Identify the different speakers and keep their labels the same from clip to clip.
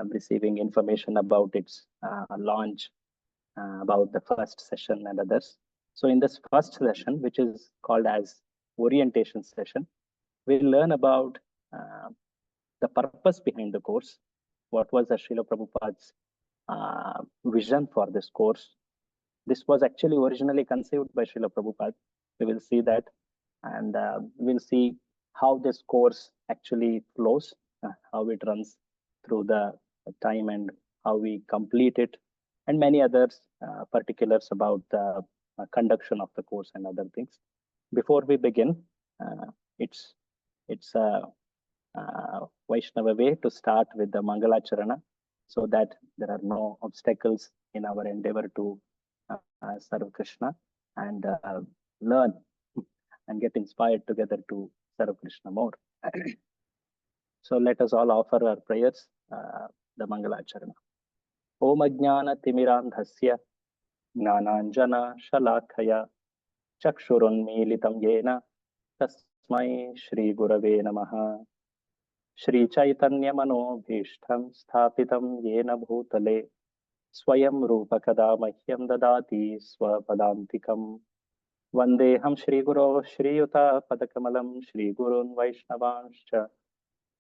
Speaker 1: receiving information about its launch, about the first session and others. So in this first session, which is called as orientation session, we'll learn about the purpose behind the course. What was the Srila Prabhupada's vision for this course? This was actually originally conceived by Srila Prabhupada. We will see that, and we'll see how this course actually flows, how it runs through the time and how we complete it, and many other particulars about the conduction of the course and other things. Before we begin, it's a Vaishnava way to start with the Mangalacharana, so that there are no obstacles in our endeavor to serve Krishna and learn and get inspired together to serve Krishna more. So let us all offer our prayers, the Mangalacharana. Om Ajnana Timirandhasya Gnananjana Shalakaya Chakshurunmilitam Yena Tasmai Shri Gurave Namaha. Shri Chaitanya Manobhishtam Sthapitam Yena Bhutale Swayam Rupa Kada Mahyam Dadati Swapadantikam. Vandeham Shri Guru Shri Yuta Padakamalam Shri Gurun Vaishnavanscha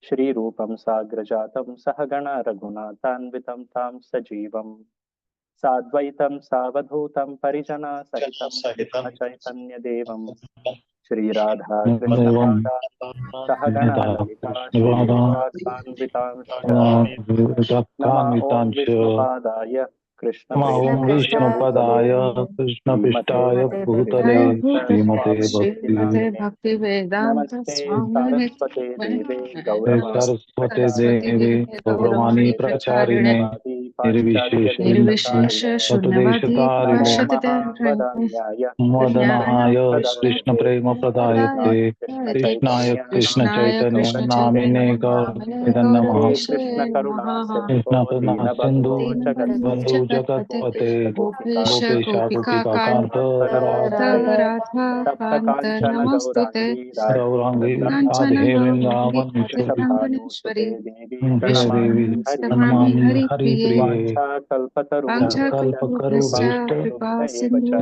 Speaker 1: Shri Rupam Sagrajatam Sahagana Raghunathanvitam Tam Sajivam Sadvaitam Savadhutam Parijana Sahitam Chaitanya Devam Shri Radha Krishna Pada Sahagana Lalita Shri Visakanvitam Nama Om Vishnupadaya Krishna
Speaker 2: Vishnupadaya Krishna Pishtaya Bhutale Srimate
Speaker 3: Bhakti Vedanta Swami
Speaker 1: Saraswate Deve
Speaker 2: Saraswate Devi Gauravani Pracharine
Speaker 3: Nirvishesha Shunyavadi
Speaker 2: Vadanaya Krishna Prema Pradayate Krishnaya Krishna Chaitanya Namine Gauridanamaha
Speaker 1: Krishna Karuna
Speaker 2: Krishna Karuna Sindhu Bandhu Jagatpate Gopesha Gopika Kanta Radha
Speaker 1: Tapta Kanchana Gaurangi
Speaker 2: Gaurangi Radhe Vrindavan
Speaker 1: Shabhanusude Devi
Speaker 2: Pranamami Hari Priye
Speaker 1: Vancha
Speaker 2: Kalpakaru
Speaker 3: Kripa Sindhu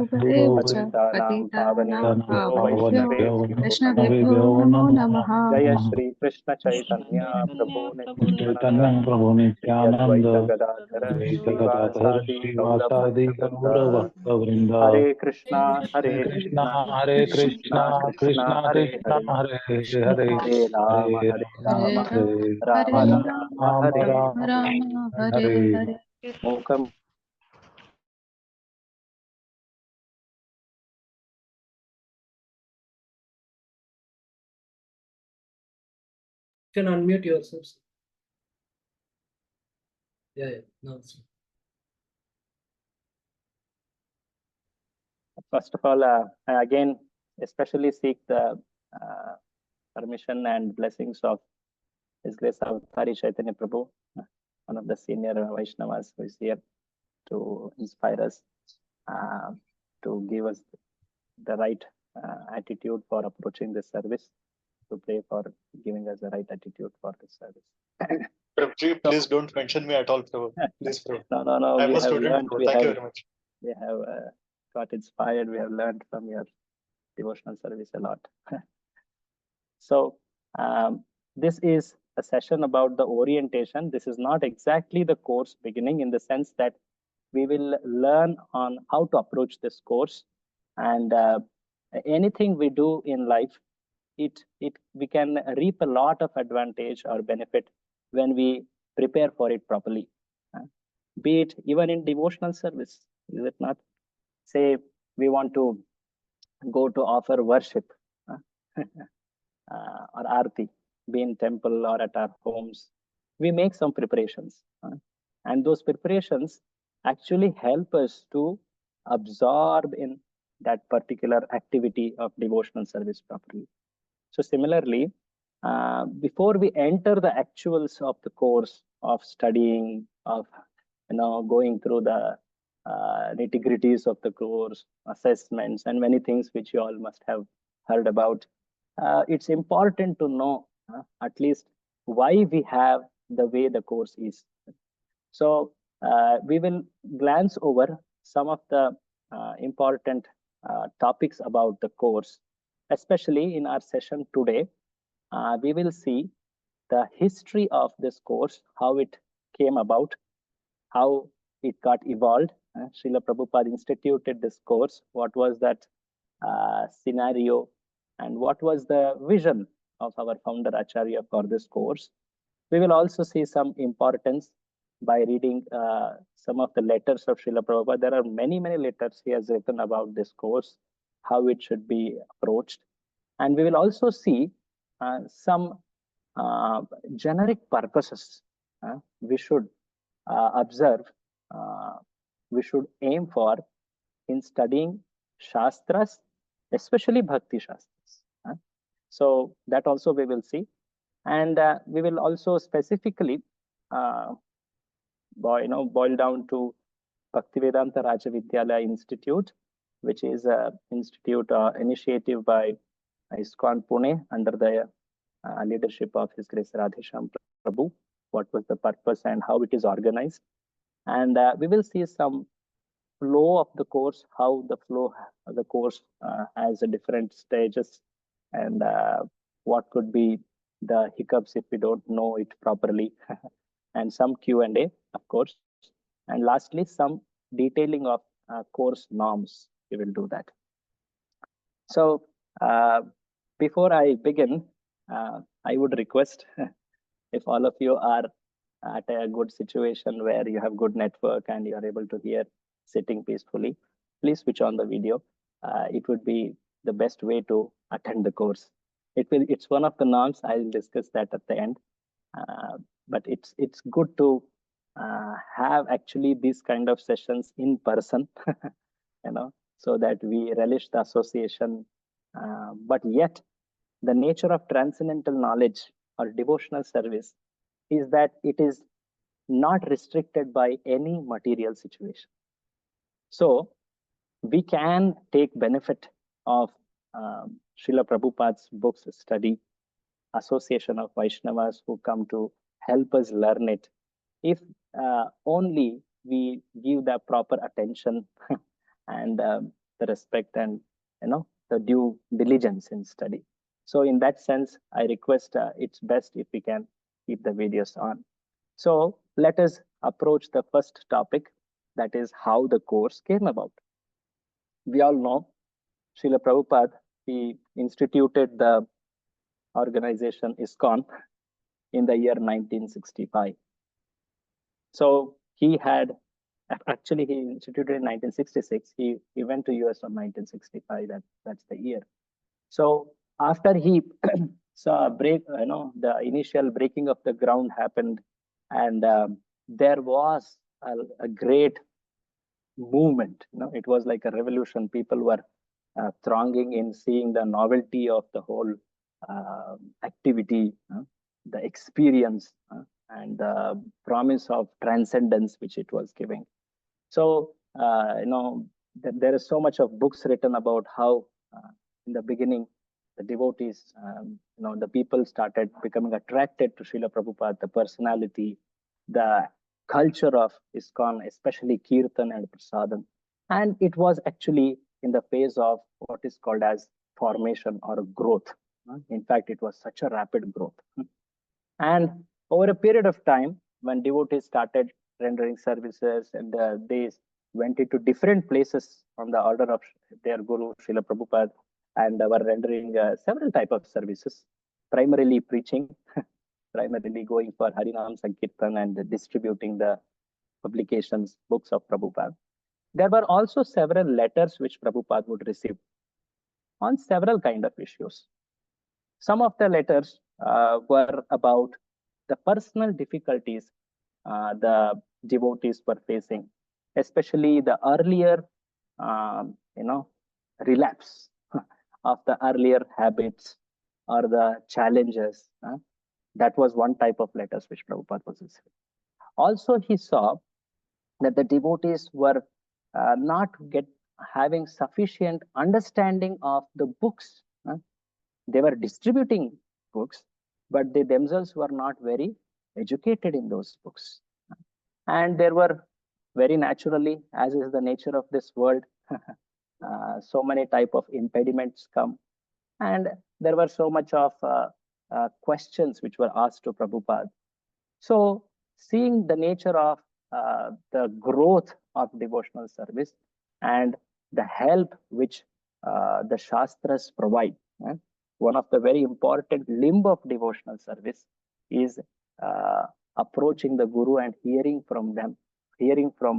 Speaker 1: Patitanam Pavanebhyo
Speaker 3: Vaishnavebhyo Namo Namaha.
Speaker 1: Jaya Shri Krishna Chaitanya Prabhu
Speaker 2: Chaitanya
Speaker 1: Nityananda
Speaker 2: Prabhu
Speaker 1: Shri Advaita
Speaker 2: Nityananda
Speaker 1: Gadadhara
Speaker 2: Gadadhar
Speaker 1: Srivasadi
Speaker 2: Srivasadi
Speaker 1: Gaura
Speaker 2: Gaura Bhakta
Speaker 1: Hare Krishna Hare
Speaker 2: Krishna
Speaker 1: Krishna
Speaker 2: Hare
Speaker 1: Krishna
Speaker 2: Krishna
Speaker 1: Krishna
Speaker 2: Krishna
Speaker 1: Hare
Speaker 2: Krishna
Speaker 1: Hare
Speaker 2: Hare Hare
Speaker 1: Hare Rama
Speaker 2: Hare
Speaker 1: Hare
Speaker 2: Rama
Speaker 1: Rama
Speaker 2: Hare
Speaker 1: Rama Rama
Speaker 2: Rama
Speaker 1: Hare
Speaker 2: Rama
Speaker 3: Hare
Speaker 2: Hare
Speaker 3: Hare.
Speaker 1: Mukam.
Speaker 4: You can unmute yourselves. Yeah, no.
Speaker 1: First of all, I again especially seek the permission and blessings of His Grace Avatari Chaitanya Prabhu, one of the senior Vaishnavas who is here to inspire us, to give us the right attitude for approaching this service, to pray for giving us the right attitude for this service.
Speaker 5: Prabhuji, please don't mention me at all, Prabhu. Please, Prabhu.
Speaker 1: No.
Speaker 5: I'm a student. Thank you very much.
Speaker 1: We have got inspired. We have learned from your devotional service a lot. So this is a session about the orientation. This is not exactly the course beginning, in the sense that we will learn on how to approach this course, and anything we do in life, we can reap a lot of advantage or benefit when we prepare for it properly. Be it even in devotional service, is it not? Say we want to go to offer worship or arti, be in temple or at our homes, we make some preparations, and those preparations actually help us to absorb in that particular activity of devotional service properly. So similarly, before we enter the actuals of the course of studying, of going through the nitty-gritties of the course, assessments, and many things which you all must have heard about, it's important to know at least why we have the way the course is. So we will glance over some of the important topics about the course, especially in our session today. We will see the history of this course, how it came about, how it got evolved. Srila Prabhupada instituted this course. What was that scenario, and what was the vision of our founder Acharya for this course? We will also see some importance by reading some of the letters of Srila Prabhupada. There are many, many letters he has written about this course, how it should be approached. And we will also see some generic purposes we should observe, we should aim for in studying Shastras, especially Bhakti Shastras. So that also we will see. And we will also specifically boil down to Bhaktivedanta Raja Vidyalaya Institute, which is an institute initiative by ISKCON Pune under the leadership of His Grace Radhesham Prabhu. What was the purpose and how it is organized? And we will see some flow of the course, how the flow of the course has a different stages, and what could be the hiccups if we don't know it properly, and some Q&A, of course. And lastly, some detailing of course norms. We will do that. So before I begin, I would request if all of you are at a good situation where you have good network and you are able to hear sitting peacefully, please switch on the video. It would be the best way to attend the course. It's one of the norms. I'll discuss that at the end. But it's good to have actually these kind of sessions in person, so that we relish the association. But yet, the nature of transcendental knowledge or devotional service is that it is not restricted by any material situation. So we can take benefit of Srila Prabhupada's books, study, association of Vaishnavas who come to help us learn it, if only we give the proper attention and the respect and the due diligence in study. So in that sense, I request it's best if we can keep the videos on. So let us approach the first topic, that is how the course came about. We all know Srila Prabhupada, he instituted the organization ISKCON in the year 1965. So he instituted in 1966. He went to US on 1965. That's the year. So after he saw a break, the initial breaking of the ground happened, and there was a great movement. It was like a revolution. People were thronging in, seeing the novelty of the whole activity, the experience, and the promise of transcendence which it was giving. So there is so much of books written about how in the beginning the devotees, the people started becoming attracted to Srila Prabhupada, the personality, the culture of ISKCON, especially Kirtan and Prasadam. And it was actually in the phase of what is called as formation or growth. In fact, it was such a rapid growth. And over a period of time, when devotees started rendering services and they went into different places on the order of their Guru, Srila Prabhupada, and were rendering several types of services, primarily preaching, primarily going for Harinam Sankirtan and distributing the publications, books of Prabhupada. There were also several letters which Prabhupada would receive on several kind of issues. Some of the letters were about the personal difficulties the devotees were facing, especially the earlier, relapse of the earlier habits or the challenges. That was one type of letters which Prabhupada was receiving. Also, he saw that the devotees were not having sufficient understanding of the books. They were distributing books, but they themselves were not very educated in those books. And there were very naturally, as is the nature of this world, so many type of impediments come. And there were so much of questions which were asked to Prabhupada. So seeing the nature of the growth of devotional service and the help which the Shastras provide, one of the very important limb of devotional service is approaching the Guru and hearing from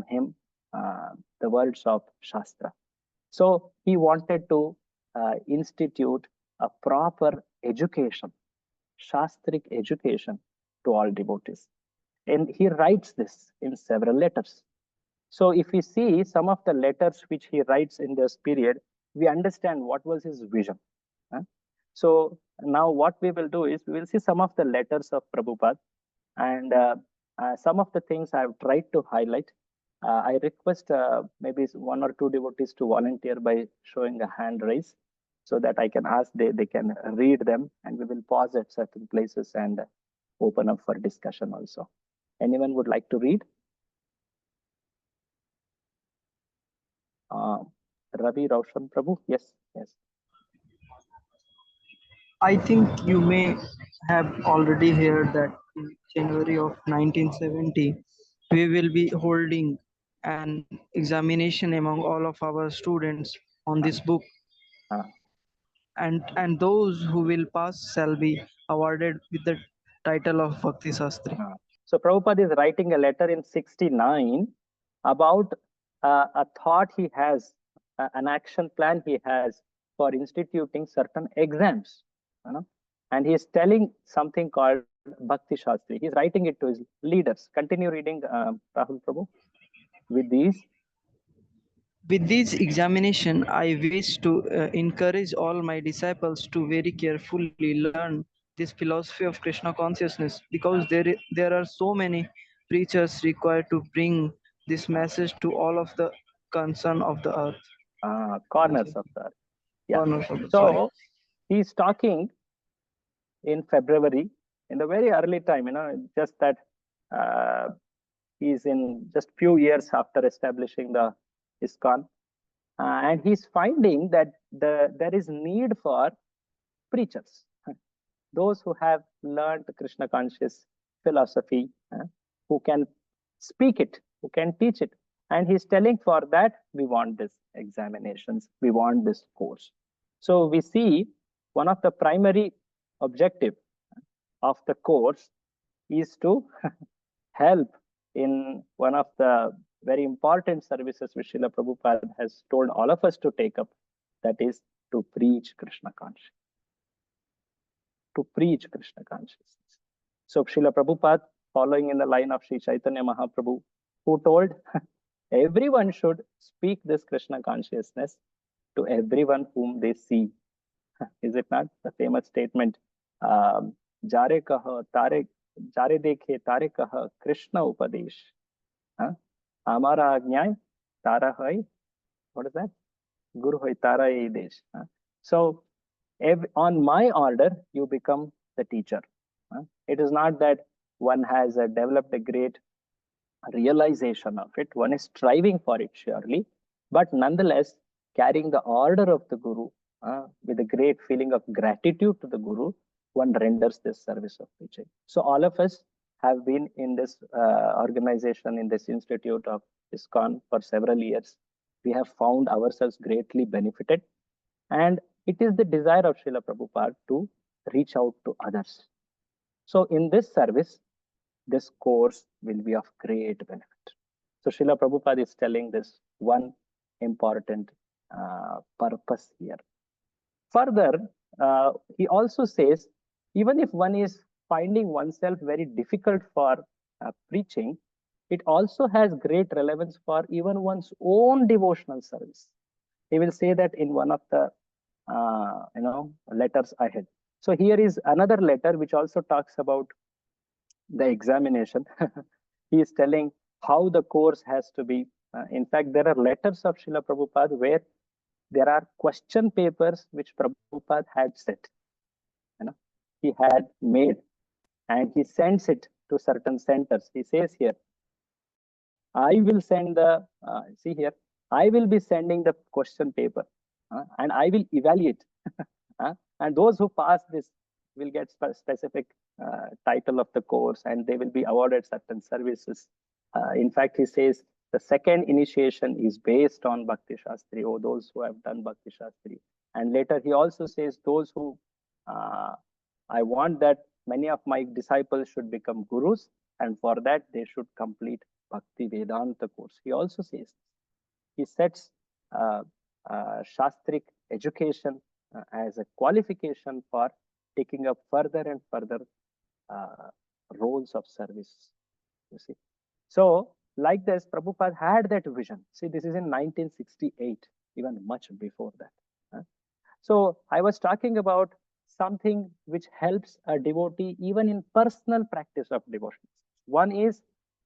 Speaker 1: him the words of Shastra. So he wanted to institute a proper education, Shastric education to all devotees. And he writes this in several letters. So if we see some of the letters which he writes in this period, we understand what was his vision. So now what we will do is we will see some of the letters of Prabhupada, and some of the things I have tried to highlight. I request maybe one or two devotees to volunteer by showing a hand raise so that I can ask, they can read them, and we will pause at certain places and open up for discussion also. Anyone would like to read? Ravi Roshan Prabhu, yes.
Speaker 6: I think you may have already heard that in January of 1970, we will be holding an examination among all of our students on this book. And those who will pass shall be awarded with the title of Bhakti Sastri.
Speaker 1: So Prabhupada is writing a letter in 69 about a thought he has, an action plan he has for instituting certain exams. And he is telling something called Bhakti Shastri. He's writing it to his leaders. Continue reading, Rahul Prabhu, with these.
Speaker 6: With this examination, I wish to encourage all my disciples to very carefully learn this philosophy of Krishna consciousness, because there are so many preachers required to bring this message to all of the concern of the earth.
Speaker 1: Corners of the earth. Yeah.
Speaker 6: Corners of the,
Speaker 1: so he's talking in February, in the very early time, just that he's in just few years after establishing the ISKCON, and he's finding that there is need for preachers, those who have learned Krishna conscious philosophy, who can speak it, who can teach it. And he's telling, for that we want this examinations, we want this course. So we see one of the primary objective of the course is to help in one of the very important services which Srila Prabhupada has told all of us to take up, that is to preach Krishna consciousness. To preach Krishna consciousness. So Srila Prabhupada, following in the line of Sri Chaitanya Mahaprabhu, who told everyone should speak this Krishna consciousness to everyone whom they see. Is it not the famous statement? Jare kaha tare, jare dekhe tare kaha Krishna upadesh. Amara ajnay tara hai. What is that? Guru hai tara ei desh. So on my order, you become the teacher. It is not that one has developed a great realization of it. One is striving for it, surely, but nonetheless, carrying the order of the Guru with a great feeling of gratitude to the Guru, one renders this service of preaching. So all of us have been in this organization, in this institute of ISKCON for several years. We have found ourselves greatly benefited, and it is the desire of Srila Prabhupada to reach out to others. So in this service, this course will be of great benefit. So Srila Prabhupada is telling this one important purpose here. Further, he also says, even if one is finding oneself very difficult for preaching, it also has great relevance for even one's own devotional service. He will say that in one of the letters ahead. So here is another letter which also talks about the examination. He is telling how the course has to be. In fact, there are letters of Srila Prabhupada where there are question papers which Prabhupada had set. He had made, and he sends it to certain centers. He says here, I will send the, see here, I will be sending the question paper and I will evaluate. And those who pass this will get specific title of the course and they will be awarded certain services. In fact, he says the second initiation is based on Bhakti Shastri, or those who have done Bhakti Shastri. And later he also says those who, I want that many of my disciples should become gurus, and for that they should complete Bhakti Vedanta course. He also says, he sets Shastric education as a qualification for taking up further and further roles of service, you see. So like this, Prabhupada had that vision. See, this is in 1968, even much before that. So I was talking about something which helps a devotee even in personal practice of devotion. One is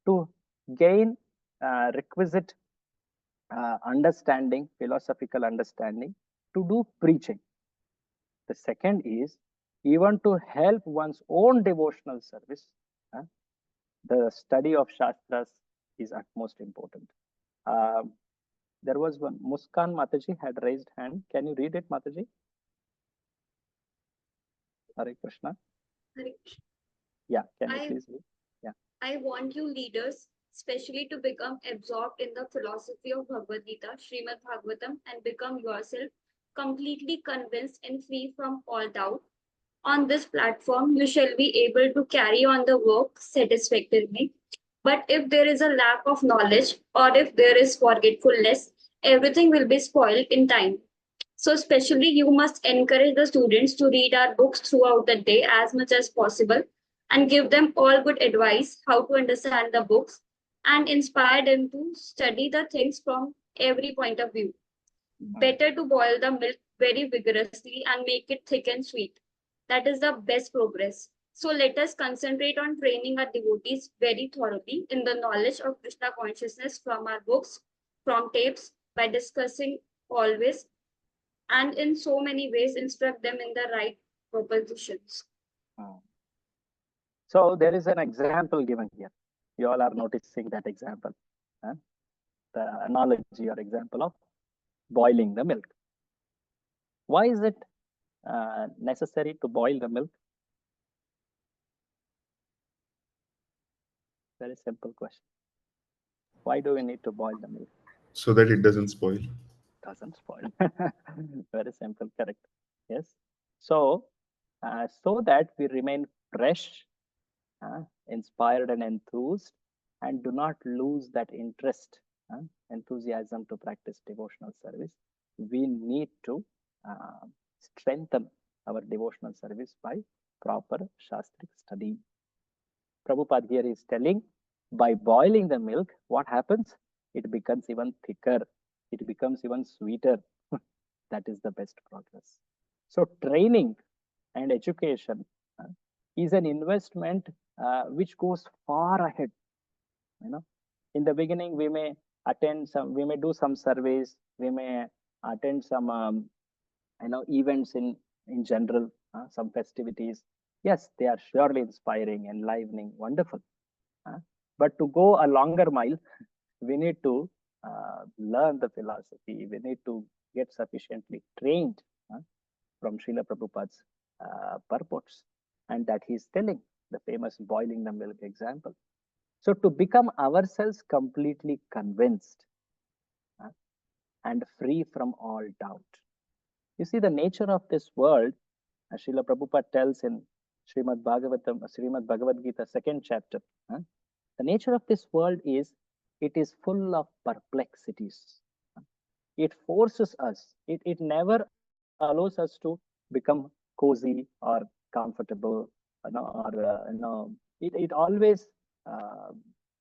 Speaker 1: to gain requisite understanding, philosophical understanding, to do preaching. The second is even to help one's own devotional service. The study of Shastras is utmost important. There was one, Muskan Mataji had raised hand. Can you read it, Mataji? Hare Krishna.
Speaker 7: Hare Krishna.
Speaker 1: Yeah, can you please read? Yeah.
Speaker 7: I want you leaders, especially to become absorbed in the philosophy of Bhagavad Gita, Srimad Bhagavatam, and become yourself completely convinced and free from all doubt. On this platform, you shall be able to carry on the work satisfactorily. But if there is a lack of knowledge or if there is forgetfulness, everything will be spoiled in time. So especially you must encourage the students to read our books throughout the day as much as possible and give them all good advice how to understand the books and inspire them to study the things from every point of view. Better to boil the milk very vigorously and make it thick and sweet. That is the best progress. So let us concentrate on training our devotees very thoroughly in the knowledge of Krishna consciousness from our books, from tapes, by discussing always, and in so many ways instruct them in the right propositions.
Speaker 1: So there is an example given here. You all are noticing that example. The analogy or example of boiling the milk. Why is it necessary to boil the milk? Very simple question. Why do we need to boil the milk?
Speaker 8: So that it doesn't spoil.
Speaker 1: Doesn't spoil. Very simple, correct. Yes. So, so that we remain fresh, inspired and enthused, and do not lose that interest, enthusiasm to practice devotional service, we need to strengthen our devotional service by proper Shastric study. Prabhupada here is telling, by boiling the milk, what happens? It becomes even thicker. It becomes even sweeter. That is the best progress. So training and education is an investment which goes far ahead. You know, in the beginning, we may attend some, we may do some surveys, we may attend some, events in general, some festivities. Yes, they are surely inspiring, enlivening, wonderful. But to go a longer mile, we need to learn the philosophy. We need to get sufficiently trained from Srila Prabhupada's purports. And that he's telling, the famous boiling the milk example. So to become ourselves completely convinced and free from all doubt. You see, the nature of this world, as Srila Prabhupada tells in Srimad Bhagavad Gita, 2nd chapter, the nature of this world is, it is full of perplexities. It forces us, it never allows us to become cozy or comfortable, it always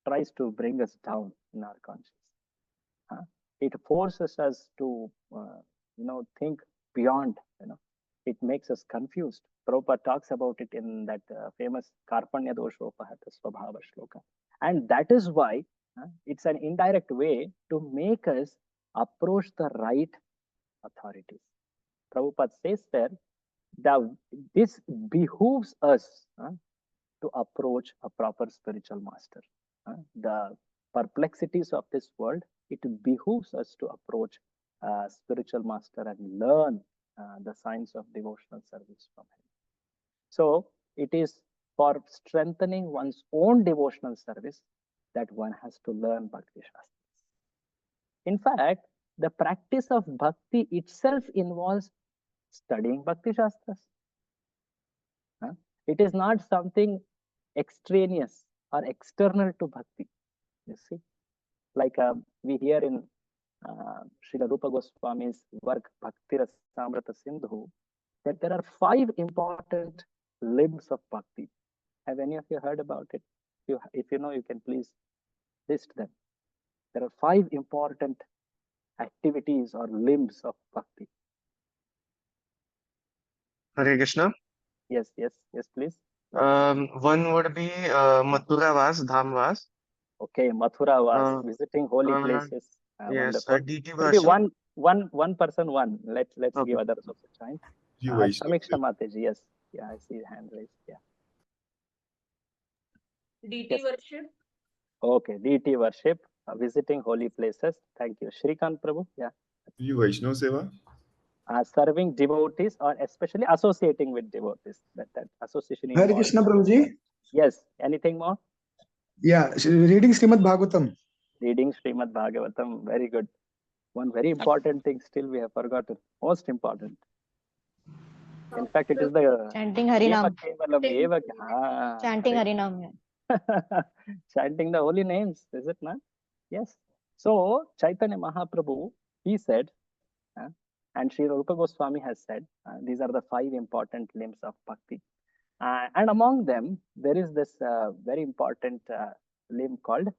Speaker 1: tries to bring us down in our consciousness. It forces us to, think beyond, it makes us confused. Prabhupada talks about it in that famous Karpanya Doshopahata Swabhava Shloka. And that is why it's an indirect way to make us approach the right authorities. Prabhupada says there, this behooves us to approach a proper spiritual master. The perplexities of this world, it behooves us to approach a spiritual master and learn the science of devotional service from him. So it is for strengthening one's own devotional service that one has to learn Bhakti Shastras. In fact, the practice of bhakti itself involves studying Bhakti Shastras. It is not something extraneous or external to bhakti. You see, like we hear in Srila Rupa Goswami's work Bhakti Rasamrita Sindhu, that there are 5 important limbs of bhakti. Have any of you heard about it? If you know, you can please list them. There are 5 important activities or limbs of bhakti.
Speaker 8: Hare Krishna.
Speaker 1: Yes, please.
Speaker 8: One would be Mathura Vas, Dham Vas.
Speaker 1: Okay, Mathura Vas, visiting holy places.
Speaker 8: Yes,
Speaker 1: Wonderful.
Speaker 8: DT
Speaker 1: Maybe
Speaker 8: version.
Speaker 1: one person, one. Let's
Speaker 8: Okay.
Speaker 1: give others also time.
Speaker 9: You Vaishnav.
Speaker 1: Samiksha Mataji, yes. Yeah, I see hand raised. Yeah.
Speaker 7: DT
Speaker 1: Yes.
Speaker 7: worship,
Speaker 1: Okay, DT worship, visiting holy places. Thank you. Shrikant Prabhu, yeah.
Speaker 9: You Vaishnav Seva.
Speaker 1: Serving devotees or especially associating with devotees. That association
Speaker 10: Hare
Speaker 1: involves.
Speaker 10: Krishna Prabhuji.
Speaker 1: Yes. Anything more?
Speaker 10: Yeah, reading Srimad Bhagavatam.
Speaker 1: Reading Srimad Bhagavatam. Very good. One very important thing still we have forgotten. Most important. In fact, it is the
Speaker 3: Chanting Harinam.
Speaker 1: Chanting
Speaker 3: Harinam.
Speaker 1: Chanting the holy names, is it not? Yes. So Chaitanya Mahaprabhu, he said, and Sri Rupa Goswami has said, these are the 5 important limbs of bhakti. And among them, there is this very important limb called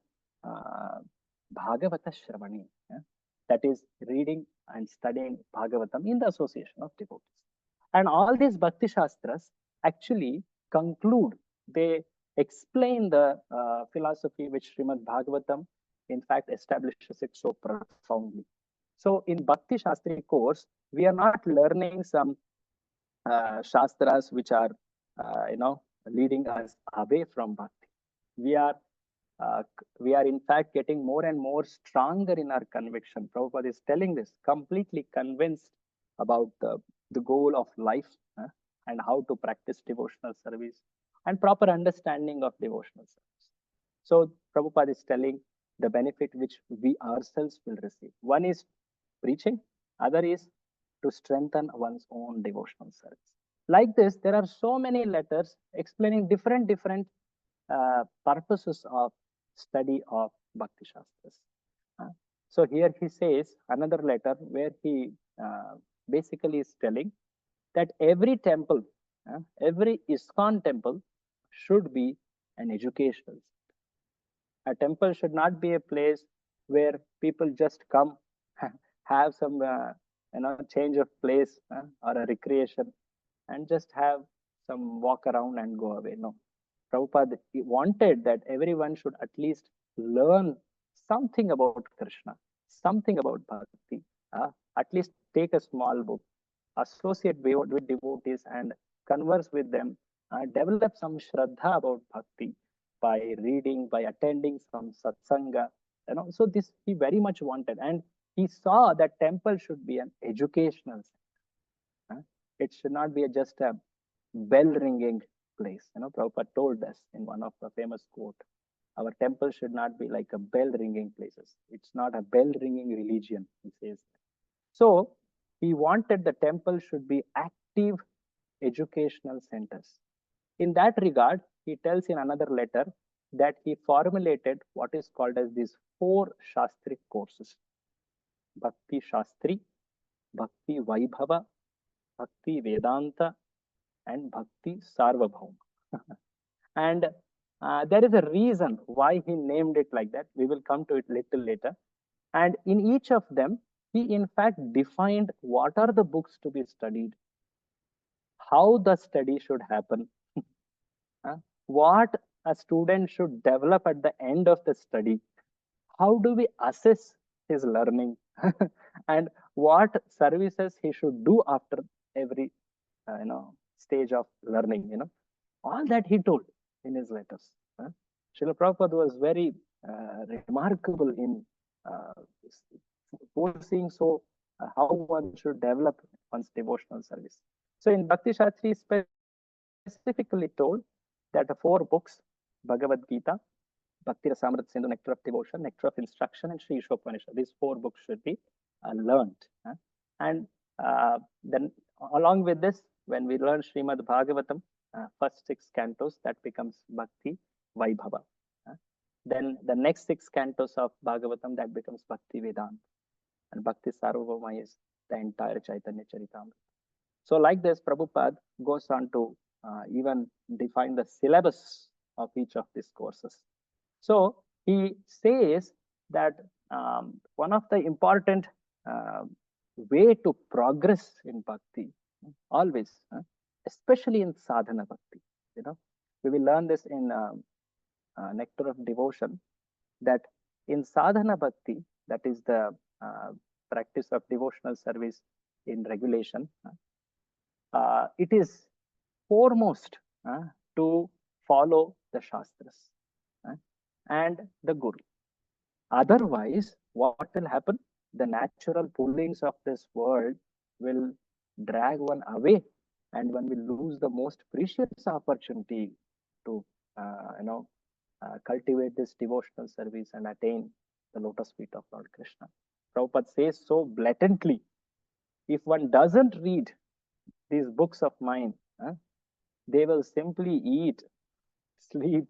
Speaker 1: Bhagavata Shravani. That is reading and studying Bhagavatam in the association of devotees. And all these Bhakti Shastras actually conclude, they explain the philosophy which Srimad Bhagavatam in fact establishes it so profoundly. So in Bhakti Shastri course, we are not learning some Shastras which are, leading us away from Bhakti. We are in fact getting more and more stronger in our conviction. Prabhupada is telling this, completely convinced about the goal of life and how to practice devotional service and proper understanding of devotional service. So Prabhupada is telling the benefit which we ourselves will receive. One is preaching, other is to strengthen one's own devotional service. Like this, there are so many letters explaining different purposes of study of Bhakti Shastras. So here he says another letter where he basically is telling that every temple, every ISKCON temple should be an educational center. A temple should not be a place where people just come, have some change of place or a recreation and just have some walk around and go away. No. Prabhupada wanted that everyone should at least learn something about Krishna, something about Bhakti. At least take a small book, associate with devotees and converse with them, develop some Shraddha about Bhakti by reading, by attending some satsanga. So this he very much wanted, and he saw that temple should be an educational center. It should not be just a bell ringing place. Prabhupada told us in one of the famous quote, our temple should not be like a bell ringing places. It's not a bell ringing religion, he says. So he wanted the temple should be active educational centers. In that regard, he tells in another letter that he formulated what is called as these 4 Shastric courses: Bhakti Shastri, Bhakti Vaibhava, Bhakti Vedanta, and Bhakti Sarvabhauma. And there is a reason why he named it like that. We will come to it little later. And in each of them, he in fact defined what are the books to be studied, how the study should happen, what a student should develop at the end of the study, how do we assess his learning, and what services he should do after every stage of learning. All that he told. in his letters. Srila Prabhupada was very remarkable in foreseeing how one should develop one's devotional service. So in Bhakti Shastri specifically told that the 4 books, Bhagavad Gita, Bhakti Rasamrita Sindhu, Nectar of Devotion, Nectar of Instruction, and Sri Ishopanishad. These 4 books should be learned. And then along with this, when we learn Srimad Bhagavatam, first 6 cantos, that becomes Bhakti Vaibhava. Then the next 6 cantos of Bhagavatam, that becomes Bhakti Vedanta. And Bhakti Sarvabhauma is the entire Chaitanya Charitamrita. So like this, Prabhupada goes on to even define the syllabus of each of these courses. So he says that one of the important way to progress in bhakti, always, especially in sadhana bhakti, we will learn this in Nectar of Devotion, that in sadhana bhakti, that is the practice of devotional service in regulation, it is foremost to follow the Shastras and the Guru. Otherwise, what will happen? The natural pullings of this world will drag one away, and one will lose the most precious opportunity to, cultivate this devotional service and attain the lotus feet of Lord Krishna. Prabhupada says so blatantly, if one doesn't read these books of mine, they will simply eat, sleep,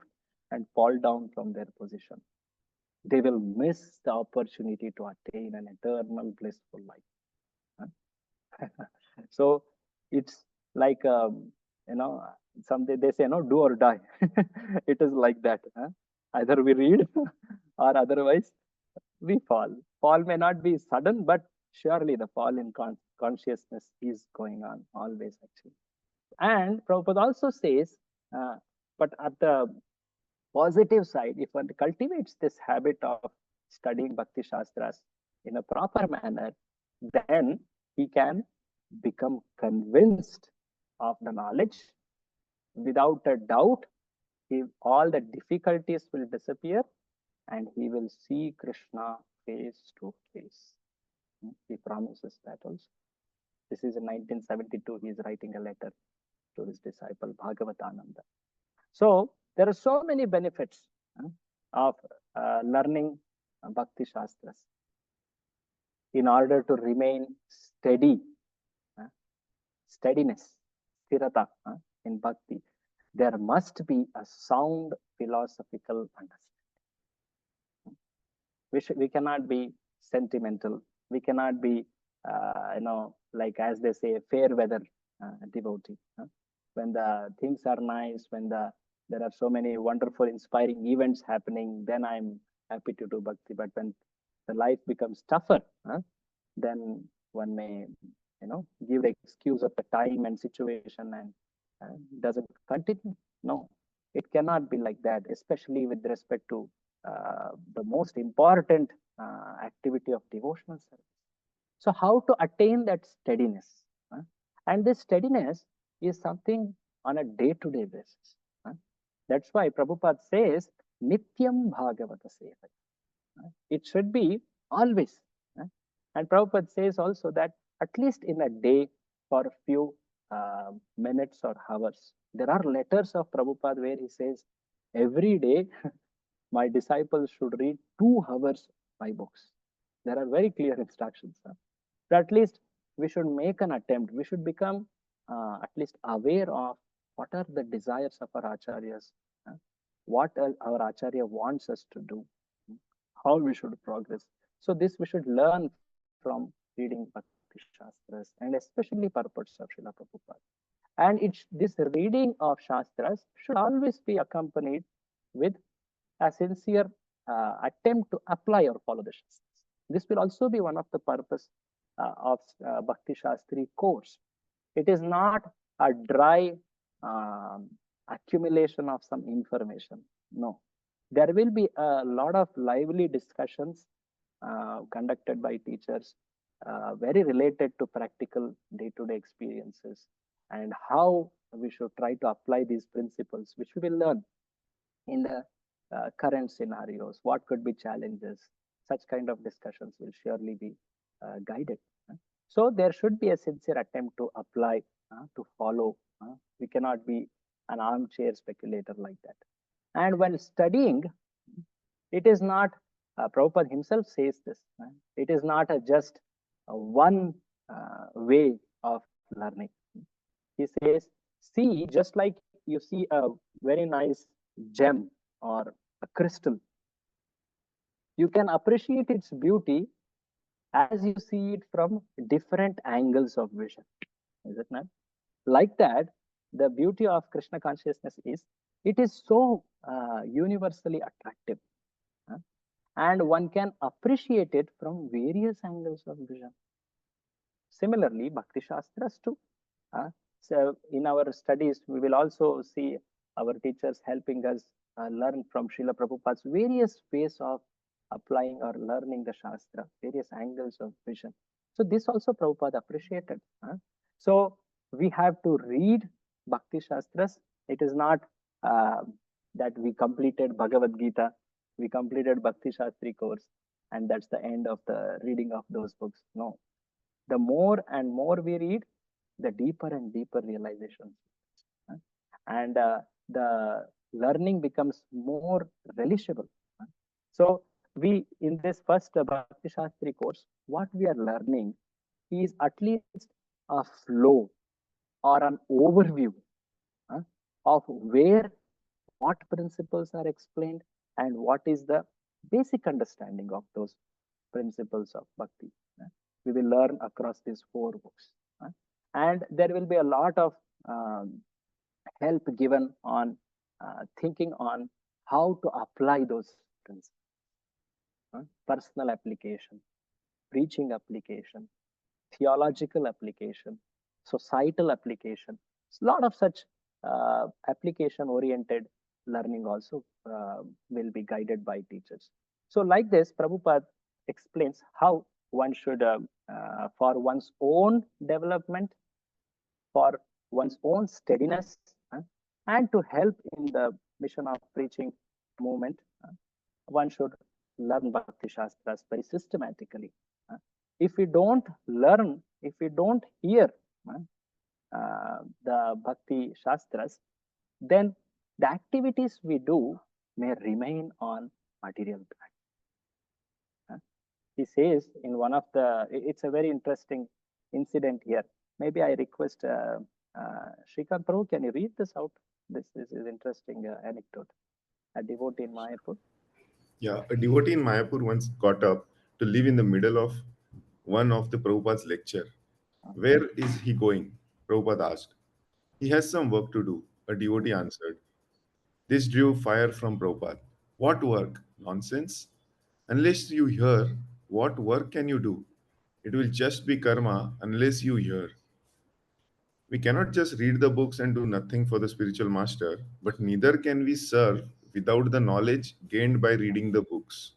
Speaker 1: and fall down from their position. They will miss the opportunity to attain an eternal blissful life. So it's like, something they say, do or die. It is like that. Either we read or otherwise we fall. Fall may not be sudden, but surely the fall in consciousness is going on always, actually. And Prabhupada also says, but at the positive side, if one cultivates this habit of studying Bhakti Shastras in a proper manner, then he can become convinced of the knowledge. Without a doubt, all the difficulties will disappear and he will see Krishna face to face. He promises that also. This is in 1972, he is writing a letter to his disciple Bhagavatananda. So there are so many benefits of learning Bhakti Shastras. In order to remain steady, steadiness, sthirata in Bhakti, there must be a sound philosophical understanding. We cannot be sentimental. We cannot be, like as they say, fair weather devotee. When the things are nice, when there are so many wonderful, inspiring events happening, then I'm happy to do bhakti. But when the life becomes tougher, then one may, give the excuse of the time and situation and doesn't continue. No, it cannot be like that, especially with respect to the most important activity of devotional service. So how to attain that steadiness? And this steadiness is something on a day-to-day basis. That's why Prabhupada says, Nityam Bhagavata Seva. It should be always. And Prabhupada says also that at least in a day for a few minutes or hours. There are letters of Prabhupada where he says, every day my disciples should read 2 hours my books. There are very clear instructions. But at least we should make an attempt. We should become at least aware of what are the desires of our acharyas, what our acharya wants us to do, how we should progress. So this we should learn from reading Bhakti Shastras and especially purports of Srila Prabhupada. And this reading of Shastras should always be accompanied with a sincere attempt to apply or follow the Shastras. This will also be one of the purpose of Bhakti Shastri course. It is not a dry accumulation of some information. No, there will be a lot of lively discussions conducted by teachers, very related to practical day-to-day experiences and how we should try to apply these principles, which we will learn in the current scenarios, what could be challenges. Such kind of discussions will surely be guided. So there should be a sincere attempt to apply, to follow. We cannot be an armchair speculator like that. And when studying, it is not, Prabhupada himself says this, it is not just one way of learning. He says, see, just like you see a very nice gem or a crystal, you can appreciate its beauty as you see it from different angles of vision. Is it not? Like that, the beauty of Krishna consciousness is, it is so universally attractive. And one can appreciate it from various angles of vision. Similarly, Bhakti Shastras too. So in our studies, we will also see our teachers helping us learn from Srila Prabhupada's various ways of applying or learning the Shastra, various angles of vision. So this also Prabhupada appreciated. So we have to read Bhakti Shastras. It is not that we completed Bhagavad Gita, we completed Bhakti Shastri course, and that's the end of the reading of those books. No. The more and more we read, the deeper and deeper realizations. And the learning becomes more relishable. So we, in this first Bhakti Shastri course, what we are learning is at least a flow or an overview of where what principles are explained and what is the basic understanding of those principles of bhakti. We will learn across these 4 books. And there will be a lot of help given on thinking on how to apply those principles. Personal application, preaching application, theological application, societal application. A lot of such application oriented learning also will be guided by teachers. So like this, Prabhupada explains how one should, for one's own development, for one's own steadiness, and to help in the mission of preaching movement, one should learn Bhakti Shastras very systematically. If we don't learn, if we don't hear the Bhakti Shastras, then the activities we do may remain on material plan. He says in one of the, it's a very interesting incident here. Maybe I request Shrikant Prabhu, can you read this out? This is interesting anecdote. A devotee in Mayapur.
Speaker 9: Yeah, a devotee in Mayapur once got up to live in the middle of one of the Prabhupada's lecture. Where is he going? Prabhupada asked. He has some work to do, a devotee answered. This drew fire from Prabhupada. What work? Nonsense. Unless you hear, what work can you do? It will just be karma unless you hear. We cannot just read the books and do nothing for the spiritual master, but neither can we serve without the knowledge gained by reading the books.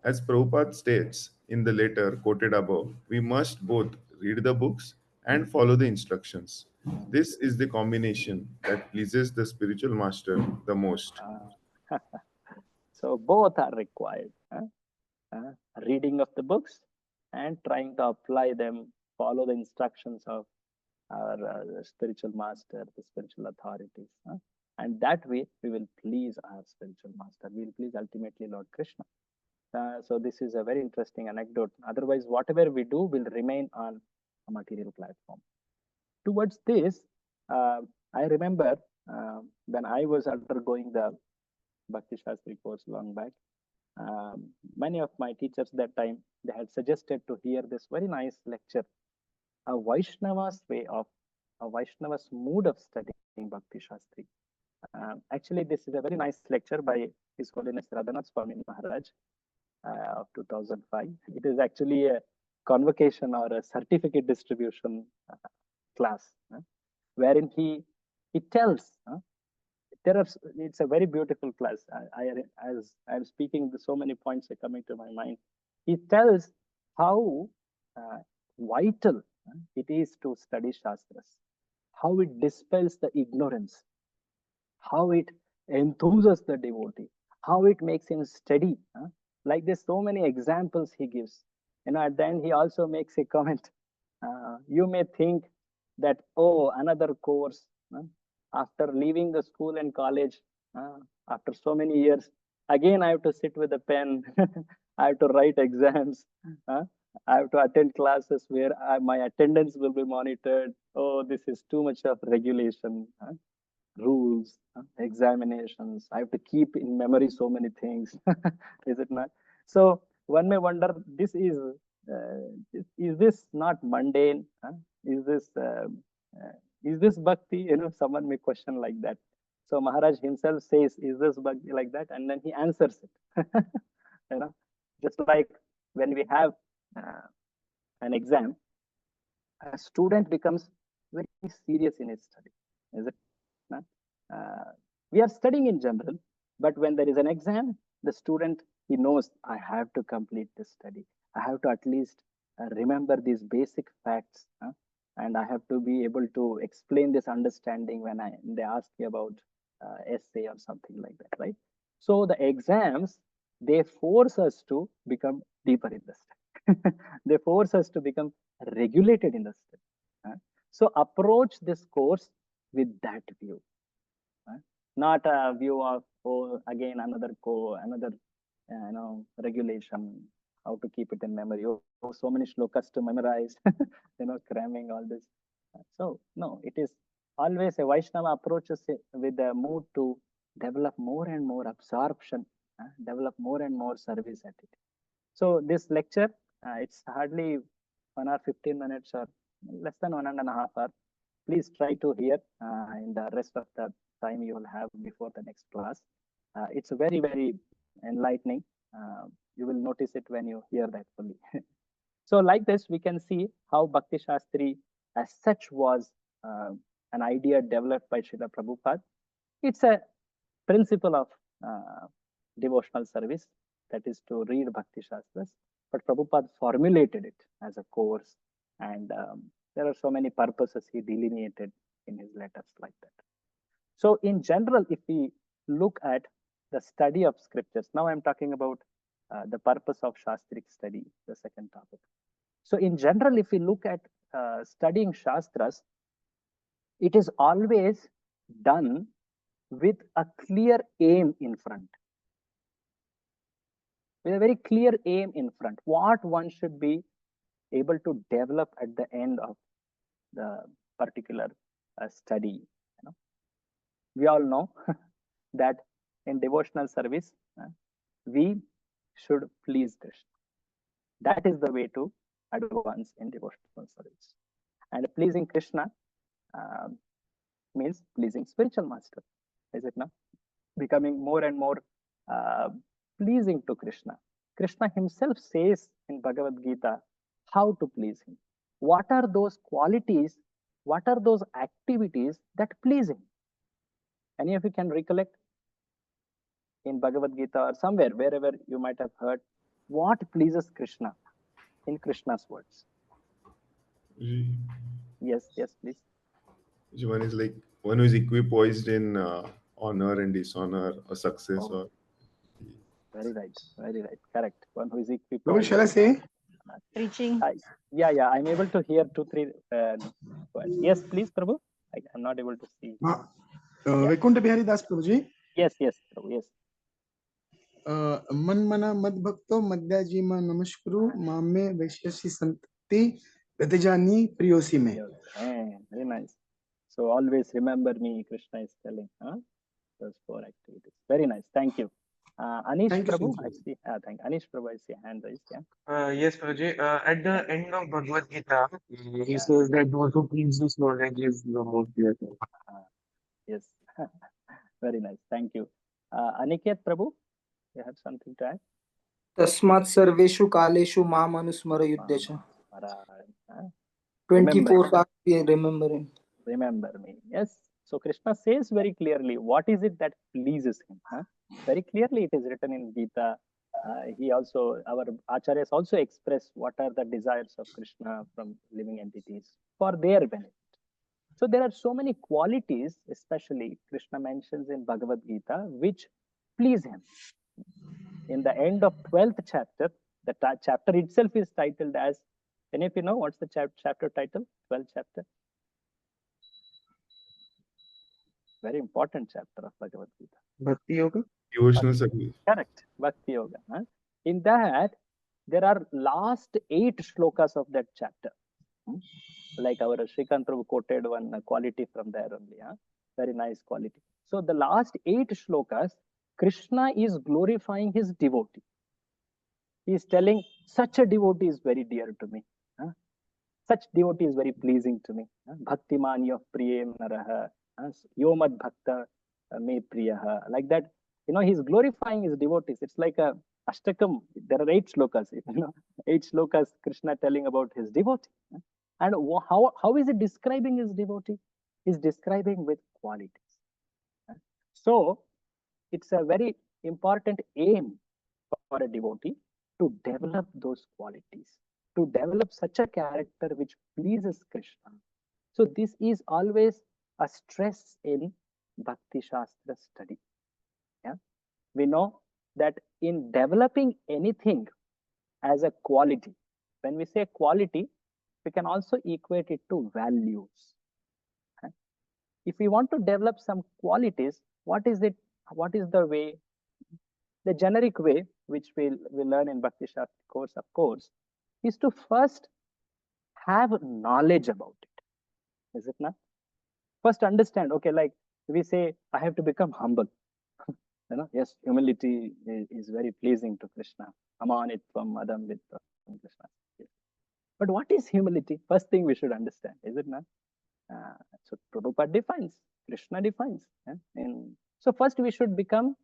Speaker 9: As Prabhupada states in the letter quoted above, we must both read the books and follow the instructions. This is the combination that pleases the spiritual master the most.
Speaker 1: So both are required. Reading of the books and trying to apply them, follow the instructions of our spiritual master, the spiritual authorities. And that way we will please our spiritual master. We will please ultimately Lord Krishna. So this is a very interesting anecdote. Otherwise, whatever we do will remain on a material platform. Towards this, I remember when I was undergoing the Bhakti Shastri course long back, many of my teachers that time, they had suggested to hear this very nice lecture, a Vaishnava's way of, a Vaishnava's mood of studying Bhakti Shastri. Actually, this is a very nice lecture by His Holiness Radhanath Swami Maharaj of 2005. It is actually a convocation or a certificate distribution class, wherein he tells, there are, it's a very beautiful class. As I'm speaking, so many points are coming to my mind. He tells how vital it is to study Shastras, how it dispels the ignorance, how it enthuses the devotee, how it makes him steady. Like there's so many examples he gives. At the end, he also makes a comment. You may think that, oh, another course. After leaving the school and college, after so many years, again I have to sit with a pen. I have to write exams. I have to attend classes where my attendance will be monitored. Oh, this is too much of regulation. Rules, examinations. I have to keep in memory so many things. Is it not? So one may wonder, is this not mundane? Is this is this bhakti? Someone may question like that. So Maharaj himself says, "Is this bhakti like that?" And then he answers it. Just like when we have an exam, a student becomes very serious in his study. Is it? We are studying in general, but when there is an exam, the student, he knows, I have to complete this study. I have to at least remember these basic facts, and I have to be able to explain this understanding when they ask me about essay or something like that, right? So the exams, they force us to become deeper in the study. They force us to become regulated in the study. So approach this course with that view. Not a view of, oh, again another regulation, how to keep it in memory. Oh, so many shlokas to memorize. Cramming all this. So no, it is always a Vaishnava approaches it with a mood to develop more and more absorption, develop more and more service attitude. So this lecture, it's hardly 1 hour 15 minutes or less than 1.5 hours. Please try to hear in the rest of the time you will have before the next class. It's very, very enlightening. You will notice it when you hear that fully. So like this, we can see how Bhakti Shastri as such was an idea developed by Srila Prabhupada. It's a principle of devotional service, that is to read Bhakti Shastras. But Prabhupada formulated it as a course, and there are so many purposes he delineated in his letters like that. So in general, if we look at the study of scriptures, now I'm talking about the purpose of Shastric study, the second topic. So in general, if we look at studying Shastras, it is always done with a clear aim in front. With a very clear aim in front, what one should be able to develop at the end of the particular study. We all know that in devotional service, we should please Krishna. That is the way to advance in devotional service. And pleasing Krishna means pleasing spiritual master, is it not? Becoming more and more pleasing to Krishna. Krishna himself says in Bhagavad Gita how to please him. What are those qualities? What are those activities that please him? Any of you can recollect in Bhagavad Gita or somewhere, wherever you might have heard, what pleases Krishna in Krishna's words? Yes, please.
Speaker 9: One is like one who is equipoised in honor and dishonor, or success, or
Speaker 1: very right, correct. One who is
Speaker 10: Prabhu,
Speaker 1: equipoised.
Speaker 10: shall I say?
Speaker 3: Preaching.
Speaker 1: Yeah, I'm able to hear 2-3 words. Yes, please, Prabhu. I'm not able to see.
Speaker 10: Vaikuntha Bihari Das Prabhuji.
Speaker 1: Yes, Prabhu, yes.
Speaker 10: मन मना मद भक्तो मद्याजी मा नमस्कुरु मामे वैश्यसी संति प्रतिजानी प्रियोसी में.
Speaker 1: Very nice. So always remember me, Krishna is telling. Those 4 activities. Very nice. Thank you. Anish
Speaker 10: Thank you,
Speaker 1: Prabhu,
Speaker 10: sir.
Speaker 1: I see. Thank Anish Prabhu, I see hand raised.
Speaker 8: Yes, Prabhuji. At the end of Bhagavad Gita, he says that those who please this knowledge is the most beautiful.
Speaker 1: Yes. Very nice. Thank you. Aniket Prabhu, you have something to add?
Speaker 11: तस्मात् सर्वेषु कालेषु माम् अनुस्मर युध्यच. 24 times we are remembering.
Speaker 1: Remember me. Yes. So Krishna says very clearly what is it that pleases him. Very clearly it is written in Gita. Our acharyas also express what are the desires of Krishna from living entities for their benefit. So there are so many qualities, especially Krishna mentions in Bhagavad Gita, which please him. In the end of 12th chapter, the chapter itself is titled as, any of you know what's the chapter title? 12th chapter. Very important chapter of Bhagavad Gita.
Speaker 8: Bhakti Yoga?
Speaker 9: Devotional service.
Speaker 1: Correct. Bhakti Yoga. In that, there are last 8 shlokas of that chapter. Like our Shrikant Prabhu quoted one quality from there only. Very nice quality. So the last 8 shlokas, Krishna is glorifying his devotee. He is telling, such a devotee is very dear to me. Such devotee is very pleasing to me. Bhakti manya priyem naraha. Yomad bhakta me priyaha. Like that, he's glorifying his devotees. It's like a Ashtakam. There are 8 shlokas, 8 shlokas Krishna telling about his devotee. And how is he describing his devotee? He's describing with qualities. So it's a very important aim for a devotee to develop those qualities, to develop such a character which pleases Krishna. So this is always a stress in Bhakti Shastra study. Yeah, we know that in developing anything as a quality, when we say quality, we can also equate it to values. If we want to develop some qualities, what is it? What is the way? The generic way, which we'll learn in Bhakti Shastra course, of course, is to first have knowledge about it. Is it not? First understand, okay, like we say, I have to become humble. Yes, humility is very pleasing to Krishna. Amanitvam Adam with Krishna. But what is humility? First thing we should understand, is it not? So Prabhupada defines, Krishna defines. So first we should become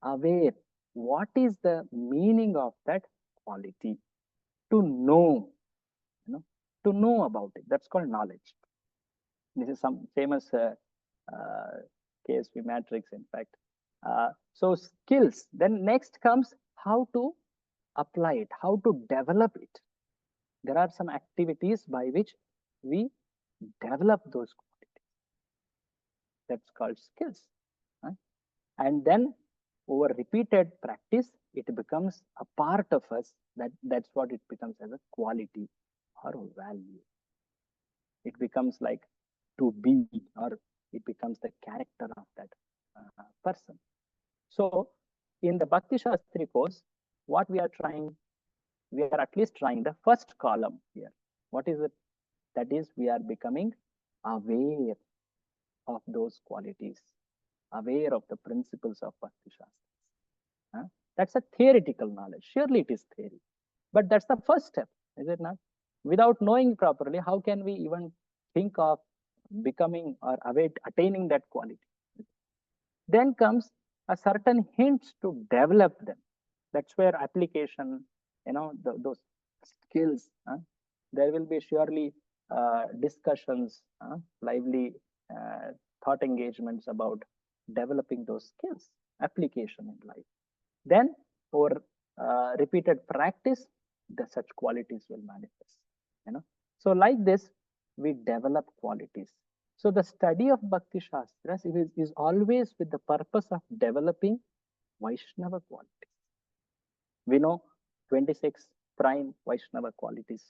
Speaker 1: aware. What is the meaning of that quality? To know, to know about it. That's called knowledge. This is some famous KSP matrix, in fact. So skills. Then next comes how to apply it, how to develop it. There are some activities by which we develop those qualities. That's called skills. And then over repeated practice, it becomes a part of us. That's what it becomes as a quality or a value. It becomes like to be, or it becomes the character of that person. So in the Bhakti Shastri course, what we are trying, we are at least trying the first column here. What is it? That is, we are becoming aware of those qualities, aware of the principles of Bhakti Shastras. That's a theoretical knowledge. Surely it is theory. But that's the first step, is it not? Without knowing properly, how can we even think of becoming or attaining that quality? Then comes a certain hints to develop them. That's where application, those skills, there will be surely discussions, lively thought engagements about developing those skills, application in life. Then over repeated practice, such qualities will manifest. So like this, we develop qualities. So the study of Bhakti Shastras is always with the purpose of developing Vaishnava qualities. We know 26 prime Vaishnava qualities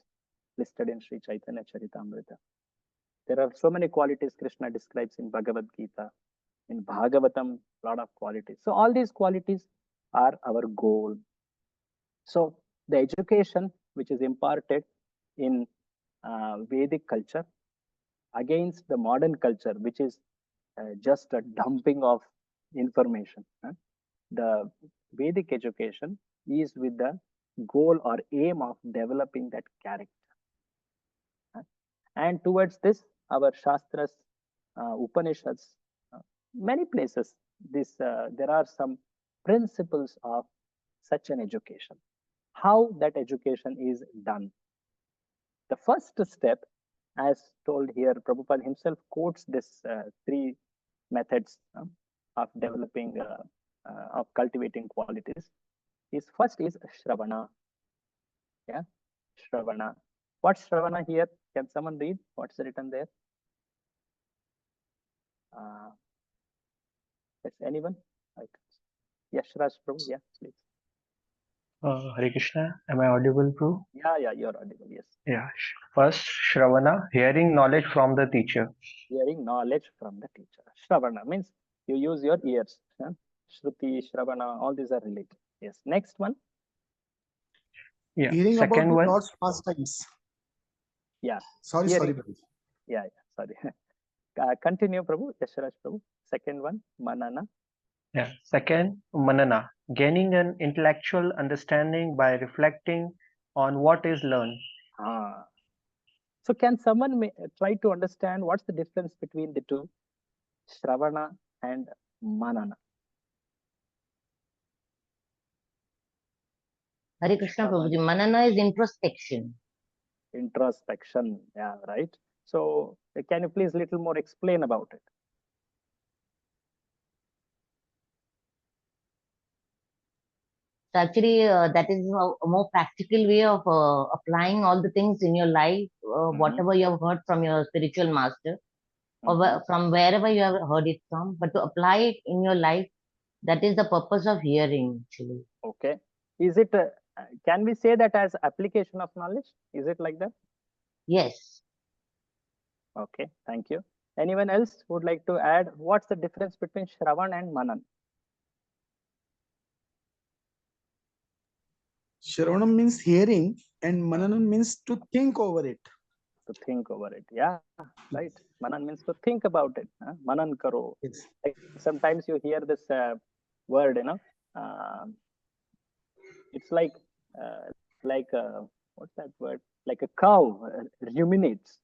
Speaker 1: listed in Sri Chaitanya Charitamrita. There are so many qualities Krishna describes in Bhagavad Gita, in Bhagavatam, a lot of qualities. So all these qualities are our goal. So the education which is imparted in Vedic culture against the modern culture, which is just a dumping of information. The Vedic education is with the goal or aim of developing that character. And towards this, our Shastras, Upanishads, many places, there are some principles of such an education. How that education is done. The first step, as told here, Prabhupada himself quotes this 3 methods of developing, of cultivating qualities. First is Shravana. Yeah, Shravana. What's Shravana here? Can someone read? What's written there? Yes, anyone? Like, yes, Raj Prabhu, yeah, please.
Speaker 12: Hare Krishna, am I audible, Prabhu?
Speaker 1: Yeah, you're audible, yes.
Speaker 12: Yeah. First, Shravana, hearing knowledge from the teacher.
Speaker 1: Hearing knowledge from the teacher. Shravana means you use your ears. Huh? Shruti, Shravana, all these are related. Yes. Next one.
Speaker 12: Yeah.
Speaker 10: Hearing about
Speaker 12: Second
Speaker 10: the
Speaker 12: one.
Speaker 10: Lord's pastimes.
Speaker 1: Yeah.
Speaker 10: Sorry,
Speaker 1: Hearing.
Speaker 10: Prabhu.
Speaker 1: Yeah, sorry. Continue, Prabhu. Yashraj Prabhu. Second one, Manana.
Speaker 12: Yeah. Second, Manana, gaining an intellectual understanding by reflecting on what is learned.
Speaker 1: So can someone try to understand what's the difference between the two, Shravana and Manana?
Speaker 13: Hare Krishna Prabhuji, Manana is introspection.
Speaker 1: Introspection, yeah, right. So can you please little more explain about it?
Speaker 13: So actually, that is a more practical way of applying all the things in your life, whatever you have heard from your spiritual master, or from wherever you have heard it from, but to apply it in your life, that is the purpose of hearing, actually.
Speaker 1: Okay. Is it, can we say that as application of knowledge? Is it like that?
Speaker 13: Yes.
Speaker 1: Okay, thank you. Anyone else would like to add what's the difference between Shravan and Manan?
Speaker 10: Shravanam means hearing and Mananam means to think over it.
Speaker 1: To think over it, yeah, right. Manan means to think about it. Manan karo.
Speaker 10: Yes.
Speaker 1: Like sometimes you hear this word, it's like what's that word? Like a cow ruminates.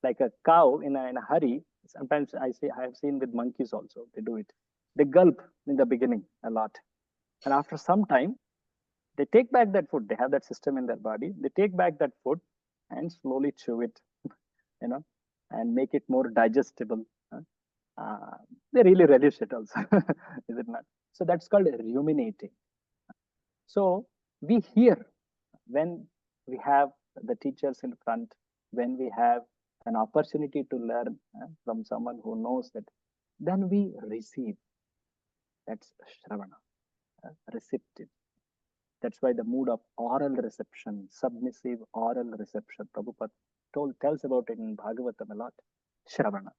Speaker 1: Like a cow in a hurry. Sometimes I have seen with monkeys also. They do it. They gulp in the beginning a lot, and after some time, they take back that food. They have that system in their body. They take back that food and slowly chew it, and make it more digestible. They really relish it also, is it not? So that's called ruminating. So we hear when we have the teachers in front, when we have an opportunity to learn from someone who knows that, then we receive. That's Shravana, receptive. That's why the mood of oral reception, submissive oral reception, Prabhupada tells about it in Bhagavatam a lot. Shravana.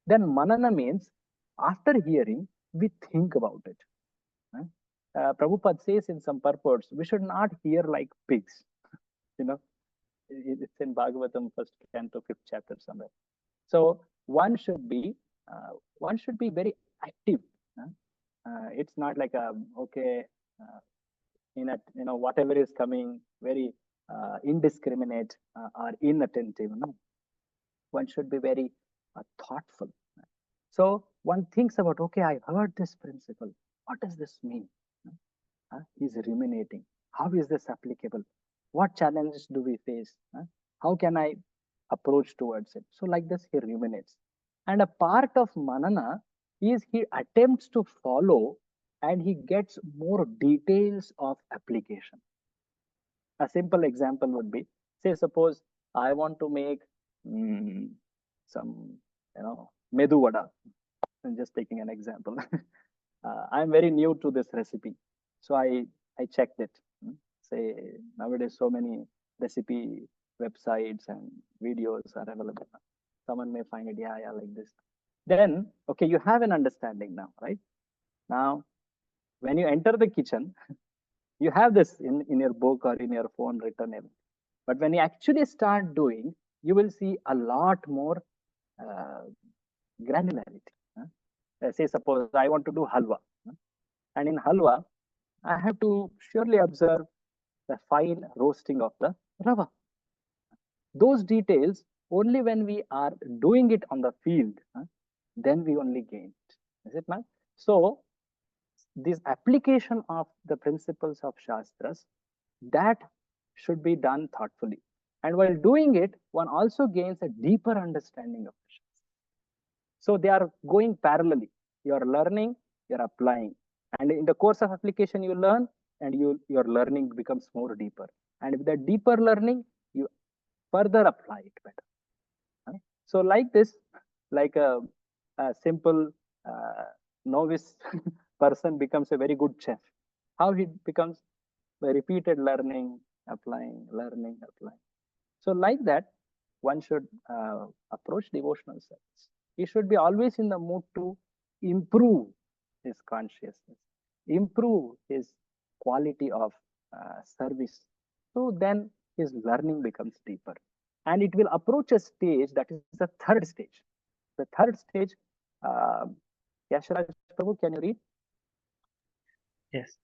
Speaker 1: Then Manana means after hearing, we think about it. Prabhupada says in some purports, we should not hear like pigs. It's in Bhagavatam, first canto, 5th chapter somewhere. So one should be very active. It's not like whatever is coming, very indiscriminate or inattentive. No, one should be very thoughtful. So one thinks about, okay, I heard this principle. What does this mean? He's ruminating. How is this applicable? What challenges do we face? How can I approach towards it? So like this, he ruminates. And a part of Manana is he attempts to follow and he gets more details of application. A simple example would be, say, suppose I want to make some, medu vada. I'm just taking an example. I'm very new to this recipe. So I checked it. Say nowadays so many recipe websites and videos are available. Someone may find it, yeah, like this. Then, okay, you have an understanding now, right? Now, when you enter the kitchen, you have this in your book or in your phone written in. But when you actually start doing, you will see a lot more granularity. Say, suppose I want to do halwa. And in halwa, I have to surely observe the fine roasting of the rava. Those details, only when we are doing it on the field, then we only gain it. Is it not? So, this application of the principles of Shastras, that should be done thoughtfully. And while doing it, one also gains a deeper understanding of the Shastras. So they are going parallelly. You are learning, you are applying. And in the course of application, you learn and your learning becomes more deeper. And with that deeper learning, you further apply it better. So like this, like a simple novice person becomes a very good chef. How he becomes? By repeated learning, applying, learning, applying. So like that, one should approach devotional service. He should be always in the mood to improve his consciousness, improve his quality of service. So then his learning becomes deeper. And it will approach a stage that is the third stage. The third stage, uh, Yashraj Prabhu, can you read?
Speaker 12: Yes.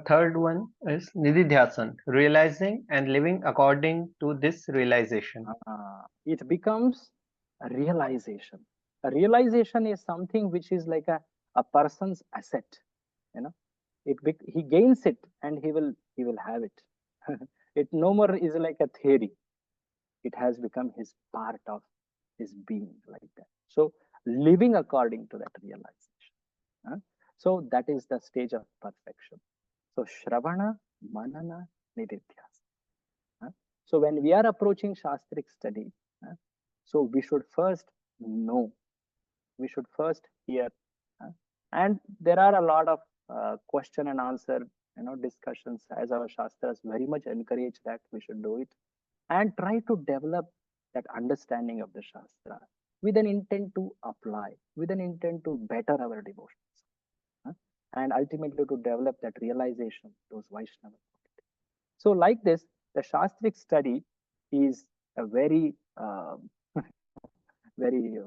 Speaker 12: Third one is Nididhyasan, realizing and living according to this realization.
Speaker 1: It becomes a realization. A realization is something which is like a person's asset. You know, he gains it and he will have it. It no more is like a theory. It has become his part of his being, like that. So living according to that realization. So that is the stage of perfection. So Shravana, Manana, Nididhyasa. So when we are approaching Shastric study, so we should first know, we should first hear, and there are a lot of question and answer, discussions, as our Shastras very much encourage that we should do it, and try to develop that understanding of the Shastra with an intent to apply, with an intent to better our devotions, and ultimately to develop that realization, those Vaishnava. So like this, the Shastric study is a very, very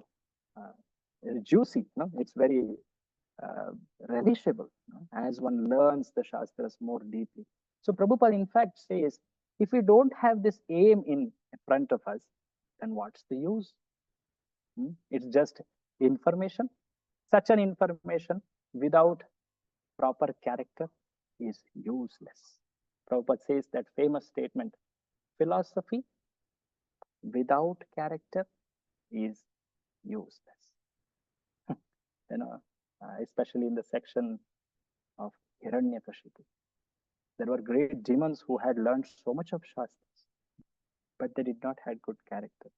Speaker 1: juicy, it's very relishable, as one learns the Shastras more deeply. So Prabhupada in fact says, if we don't have this aim in front of us, then what's the use? It's just information. Such an information without proper character is useless. Prabhupada says that famous statement, philosophy without character is useless. Especially in the section of Hiranyakashipu. There were great demons who had learned so much of Shastras, but they did not have good character.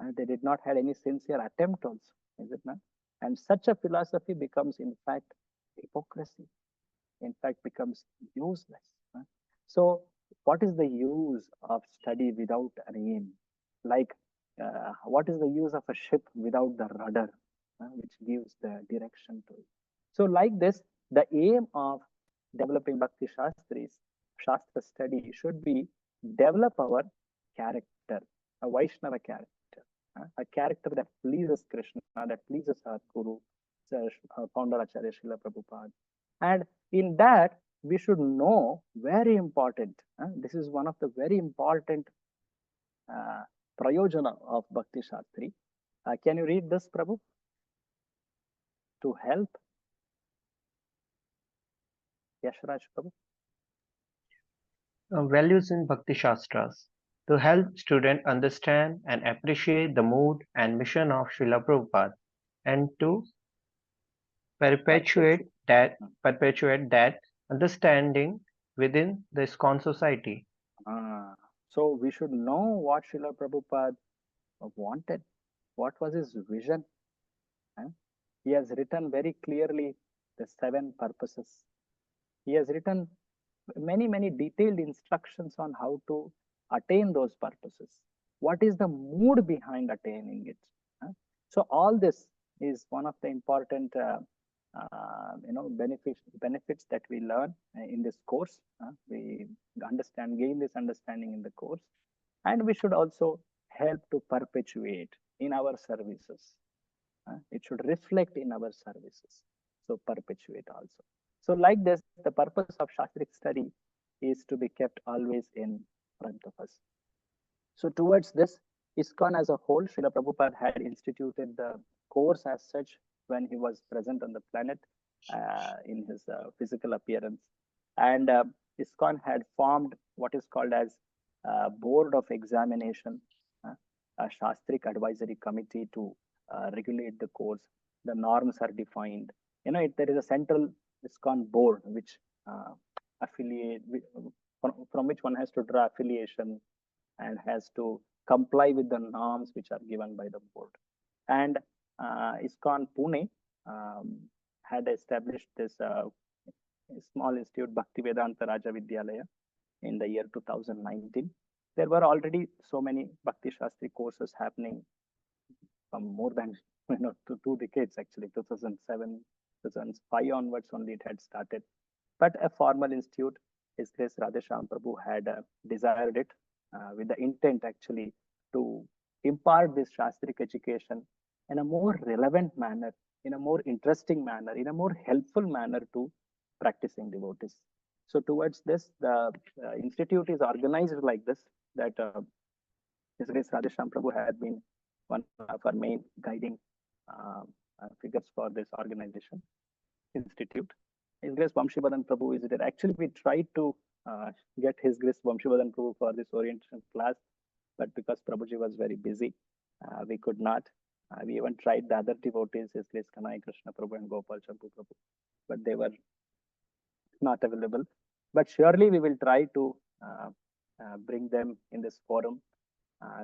Speaker 1: And they did not have any sincere attempt also, is it not? And such a philosophy becomes, in fact, hypocrisy. In fact, becomes useless. So, what is the use of study without an aim? Like, what is the use of a ship without the rudder, which gives the direction to it? So, like this, the aim of developing Bhakti Shastra study should be develop our character, a Vaishnava character, a character that pleases Krishna, that pleases our Guru, founder Acharya Srila Prabhupada. And in that, we should know, very important, this is one of the very important prayojana of Bhakti Shastri. Can you read this, Prabhu? To help Yashraj Prabhu.
Speaker 12: Values in Bhakti Shastras. To help students understand and appreciate the mood and mission of Srila Prabhupada, and to perpetuate that understanding within the ISKCON society.
Speaker 1: So we should know what Srila Prabhupada wanted. What was his vision? He has written very clearly the 7 purposes. He has written many detailed instructions on how to attain those purposes. What is the mood behind attaining it? So all this is one of the important benefits that we learn in this course. We gain this understanding in the course, and we should also help to perpetuate in our services. It should reflect in our services. So perpetuate also. So like this, the purpose of Shastric study is to be kept always in front of us. So towards this, ISKCON as a whole, Srila Prabhupada had instituted the course as such when he was present on the planet in his physical appearance. And ISKCON had formed what is called as Board of Examination, a Shastric Advisory Committee to regulate the course. The norms are defined. There is a central ISKCON board which from which one has to draw affiliation and has to comply with the norms which are given by the board. And ISKCON Pune had established this small institute, Bhakti Vedanta Raja Vidyalaya, in the year 2019. There were already so many Bhakti Shastri courses happening from more than 2 decades, actually. 2007, 2005 onwards only it had started. But a formal institute, His Grace Radheshyam Prabhu had desired it with the intent actually to impart this Shastric education in a more relevant manner, in a more interesting manner, in a more helpful manner to practicing devotees. So towards this, the institute is organized like this, that His Grace Radheshyam Prabhu had been one of our main guiding figures for this organization, institute. His Grace Vamshivadan Prabhu is there. Actually, we tried to get His Grace Vamshivadan Prabhu for this orientation class, but because Prabhuji was very busy, we could not. We even tried the other devotees, His Grace Kanai Krishna Prabhu and Gopal Champu Prabhu, but they were not available. But surely we will try to bring them in this forum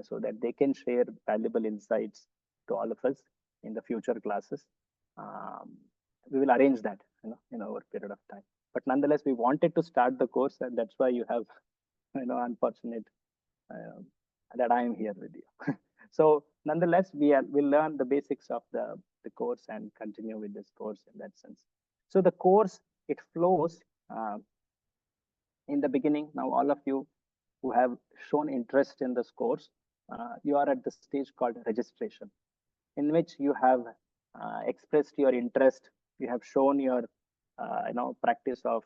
Speaker 1: so that they can share valuable insights to all of us in the future classes. We will arrange that, in over a period of time. But nonetheless, we wanted to start the course, and that's why you have, unfortunate that I am here with you. So nonetheless, we'll learn the basics of the course and continue with this course in that sense. So the course, it flows in the beginning. Now, all of you who have shown interest in this course, you are at the stage called registration, in which you have expressed your interest. You have shown your, practice of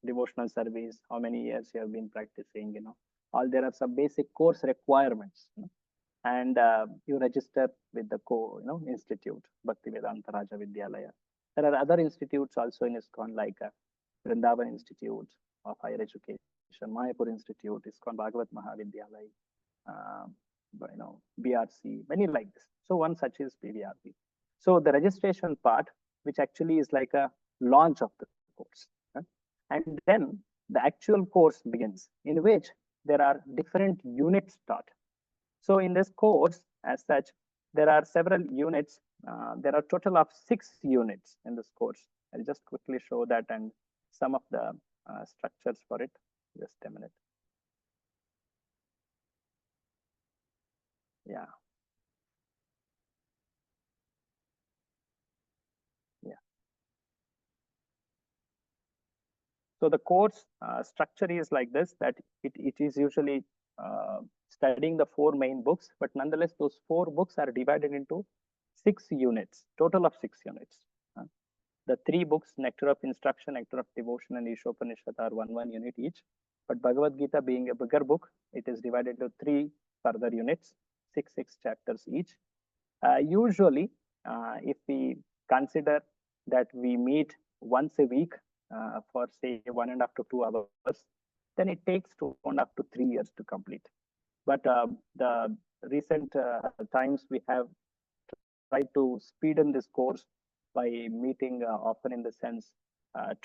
Speaker 1: devotional service, how many years you have been practicing, all there are some basic course requirements, and you register with the institute, Bhakti Vedanta Raja Vidyalaya. There are other institutes also in ISKCON, like Vrindavan Institute of Higher Education, Mayapur Institute, ISKCON Bhagavat Mahavidyalaya, BRC, many like this. So one such is PVRP. So the registration part, which actually is like a launch of the course. And then the actual course begins, in which there are different units taught. So in this course, as such, there are several units. There are a total of 6 units in this course. I'll just quickly show that and some of the structures for it. Just a minute. Yeah. So the course structure is like this, that it is usually studying the 4 main books, but nonetheless, those 4 books are divided into 6 units, total of 6 units. The 3 books, Nectar of Instruction, Nectar of Devotion, and Ishopanishad, are one unit each. But Bhagavad Gita, being a bigger book, it is divided into 3 further units, 6 chapters each. Usually, if we consider that we meet once a week for say 1.5 to 2 hours, then it takes 2.5 to 3 years to complete. But the recent times we have tried to speeden this course by meeting often, in the sense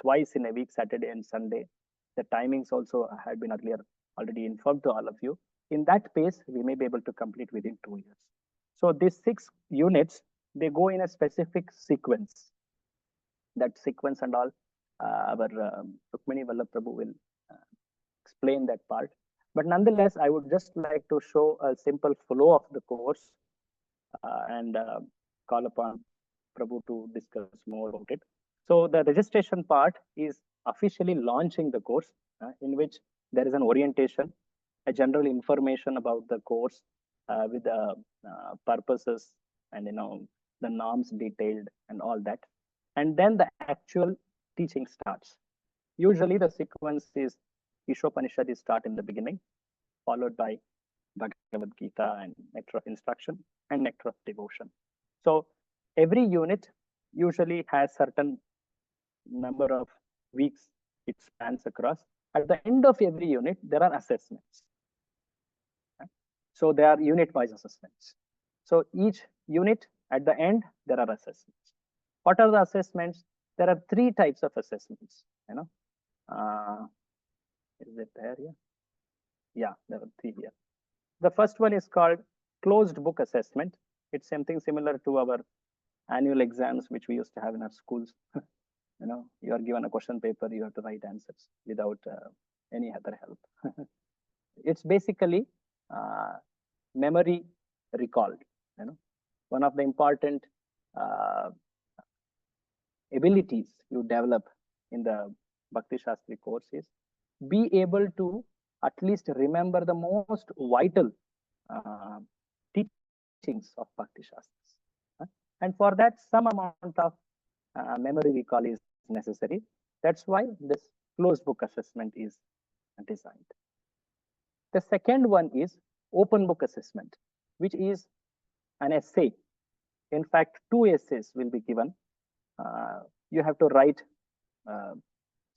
Speaker 1: twice in a week, Saturday and Sunday. The timings also had been earlier already informed to all of you. In that pace, we may be able to complete within 2 years. So these 6 units, they go in a specific sequence. That sequence and all, our Rukmini Vallabh Prabhu will explain that part. But nonetheless, I would just like to show a simple flow of the course and call upon Prabhu to discuss more about it. So the registration part is officially launching the course, in which there is an orientation, a general information about the course with the purposes and the norms detailed and all that. And then the actual teaching starts. Usually the sequence is Ishopanishad is start in the beginning, followed by Bhagavad Gita and Nectar of Instruction and Nectar of Devotion. So every unit usually has certain number of weeks it spans across. At the end of every unit, there are assessments. So there are unit-wise assessments. So each unit, at the end, there are assessments. What are the assessments? There are 3 types of assessments. Is it there here? Yeah, there are 3 here. The first one is called closed book assessment. It's something similar to our annual exams, which we used to have in our schools. You are given a question paper, you have to write answers without any other help. It's basically memory recalled. One of the important abilities you develop in the Bhakti Shastri course is be able to at least remember the most vital teachings of Bhakti Shastras. And for that, some amount of memory recall is necessary. That's why this closed book assessment is designed. The second one is open book assessment, which is an essay. In fact, 2 essays will be given. You have to write,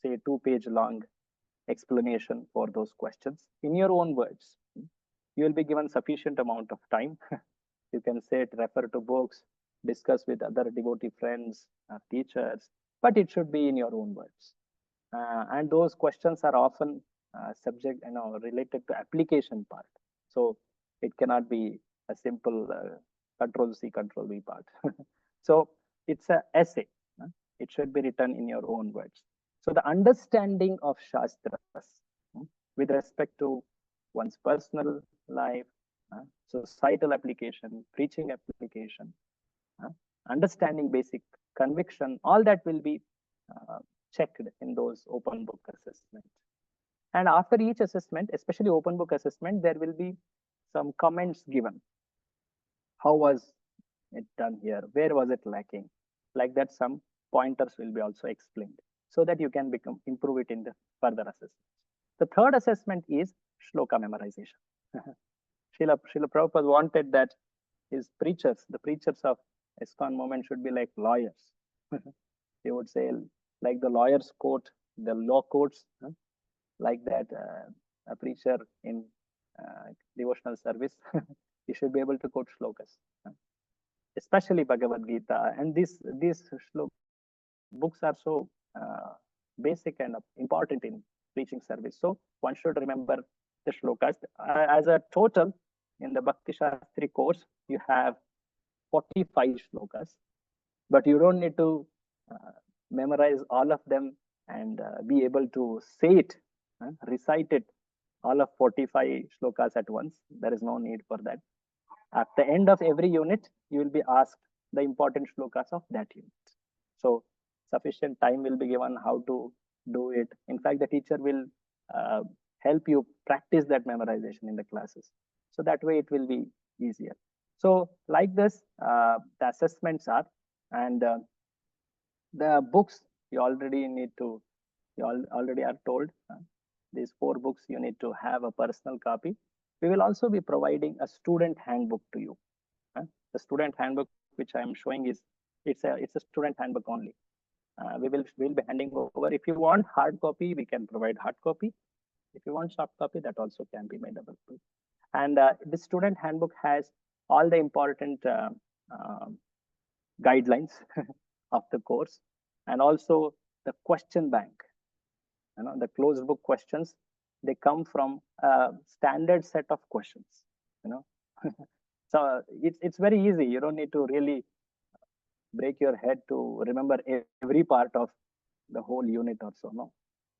Speaker 1: say, 2-page long explanation for those questions in your own words. You will be given sufficient amount of time. You can say, refer to books, discuss with other devotee friends, teachers, but it should be in your own words. And those questions are often subject, related to application part. So it cannot be a simple control C, control V part. So it's an essay. It should be written in your own words. So the understanding of Shastras with respect to one's personal life, societal application, preaching application, understanding basic conviction, all that will be checked in those open book assessments. And after each assessment, especially open book assessment, there will be some comments given. How was it done here? Where was it lacking? Like that, some pointers will be also explained so that you can improve it in the further assessments. The third assessment is shloka memorization. Srila Prabhupada wanted that his preachers, the preachers of ISKCON movement, should be like lawyers. They would say, like the lawyers quote the law quotes, like that a preacher in devotional service, he should be able to quote shlokas, especially Bhagavad Gita. And these books are so basic and important in preaching service. So one should remember the shlokas. As a total, in the Bhakti Shastri course, you have 45 shlokas, but you don't need to memorize all of them and be able to say it, recite it, all of 45 shlokas at once. There is no need for that. At the end of every unit, you will be asked the important shlokas of that unit. So sufficient time will be given how to do it. In fact, the teacher will help you practice that memorization in the classes. So that way it will be easier. So like this, the assessments are, and the books you already need to, you already are told, these 4 books you need to have a personal copy. We will also be providing a student handbook to you. The student handbook which I am showing is, it's a student handbook only. We'll be handing over. If you want hard copy, we can provide hard copy. If you want soft copy, that also can be made available. And the student handbook has all the important guidelines of the course, and also the question bank. The closed book questions, they come from a standard set of questions. So it's very easy. You don't need to really break your head to remember every part of the whole unit or so. No.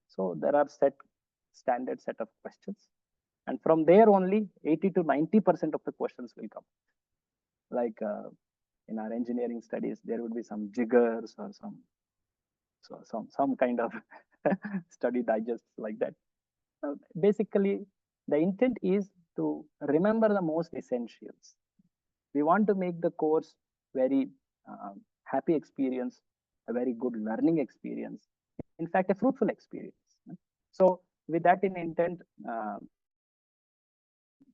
Speaker 1: So there are standard set of questions, and from there only 80 to 90% of the questions will come. Like in our engineering studies, there would be some jiggers or some kind of study digests like that. Basically, the intent is to remember the most essentials. We want to make the course very happy experience, a very good learning experience, in fact, a fruitful experience. So with that in intent,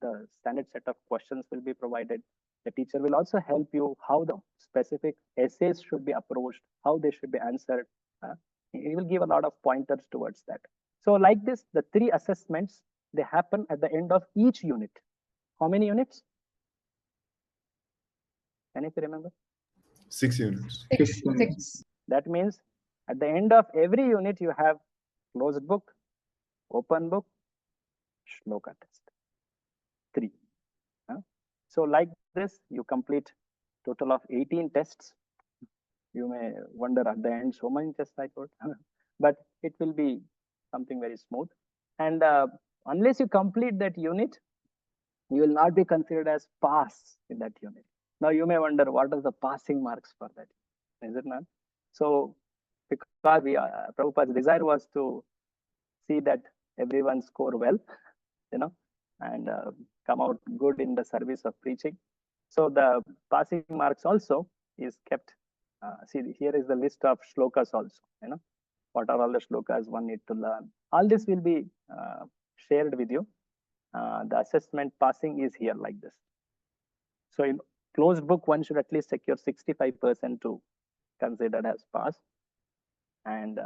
Speaker 1: the standard set of questions will be provided. The teacher will also help you how the specific essays should be approached, how they should be answered. He will give a lot of pointers towards that. So like this, the 3 assessments, they happen at the end of each unit. How many units? Can you remember?
Speaker 9: 6 units.
Speaker 3: 6.
Speaker 1: That means at the end of every unit, you have closed book, open book, shloka test. 3. So like this, you complete total of 18 tests. You may wonder at the end, so many tests I got, but it will be something very smooth. And unless you complete that unit, you will not be considered as pass in that unit. Now you may wonder, what are the passing marks for that? Is it not? So because Prabhupada's desire was to see that everyone score well, and come out good in the service of preaching. So the passing marks also is kept. See, here is the list of shlokas also. What are all the shlokas one need to learn? All this will be shared with you. The assessment passing is here like this. So in closed book, one should at least secure 65% to considered as pass, and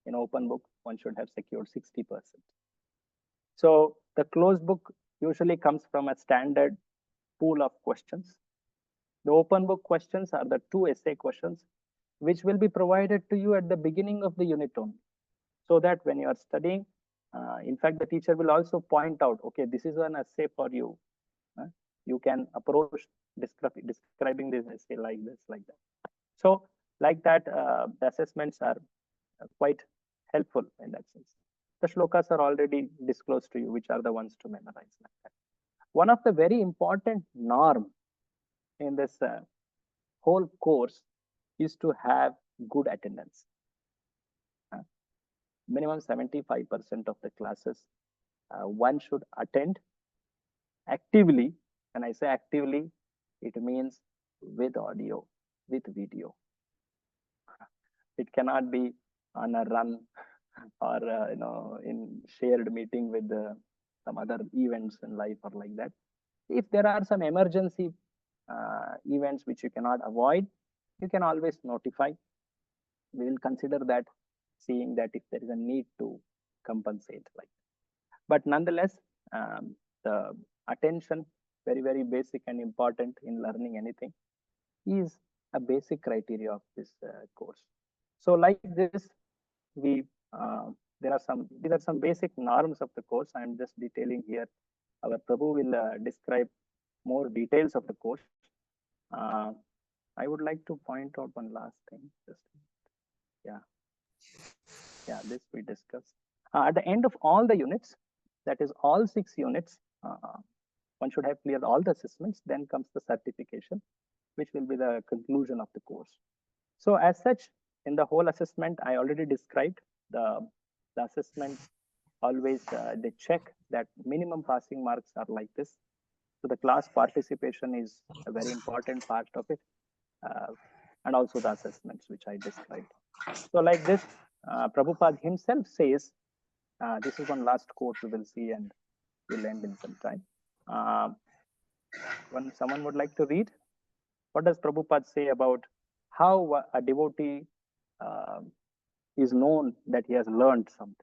Speaker 1: in open book, one should have secured 60%. So the closed book usually comes from a standard pool of questions. The open book questions are the 2 essay questions, which will be provided to you at the beginning of the unit only. So that when you are studying, in fact, the teacher will also point out, okay, this is an essay for you. You can approach describing this essay like this, like that. So like that, the assessments are quite helpful in that sense. The shlokas are already disclosed to you, which are the ones to memorize. Like that. One of the very important norm in this whole course is to have good attendance. Minimum 75% of the classes one should attend actively. When I say actively, it means with audio, with video. It cannot be on a run or in shared meeting with some other events in life or like that. If there are some emergency events which you cannot avoid, you can always notify. We will consider that, seeing that if there is a need to compensate like that. But nonetheless, the attention, very, very basic and important in learning anything, is a basic criteria of this course. So like this, these are some basic norms of the course. I am just detailing here. Our Prabhu will describe more details of the course. I would like to point out one last thing. This we discussed. At the end of all the units, that is all 6 units, one should have cleared all the assessments. Then comes the certification, which will be the conclusion of the course. So as such, in the whole assessment, I already described the assessment. Always they check that minimum passing marks are like this. So the class participation is a very important part of it, and also the assessments which I described. So like this, Prabhupada himself says, this is one last quote we will see and we'll end in some time. When someone would like to read, what does Prabhupada say about how a devotee is known that he has learned something?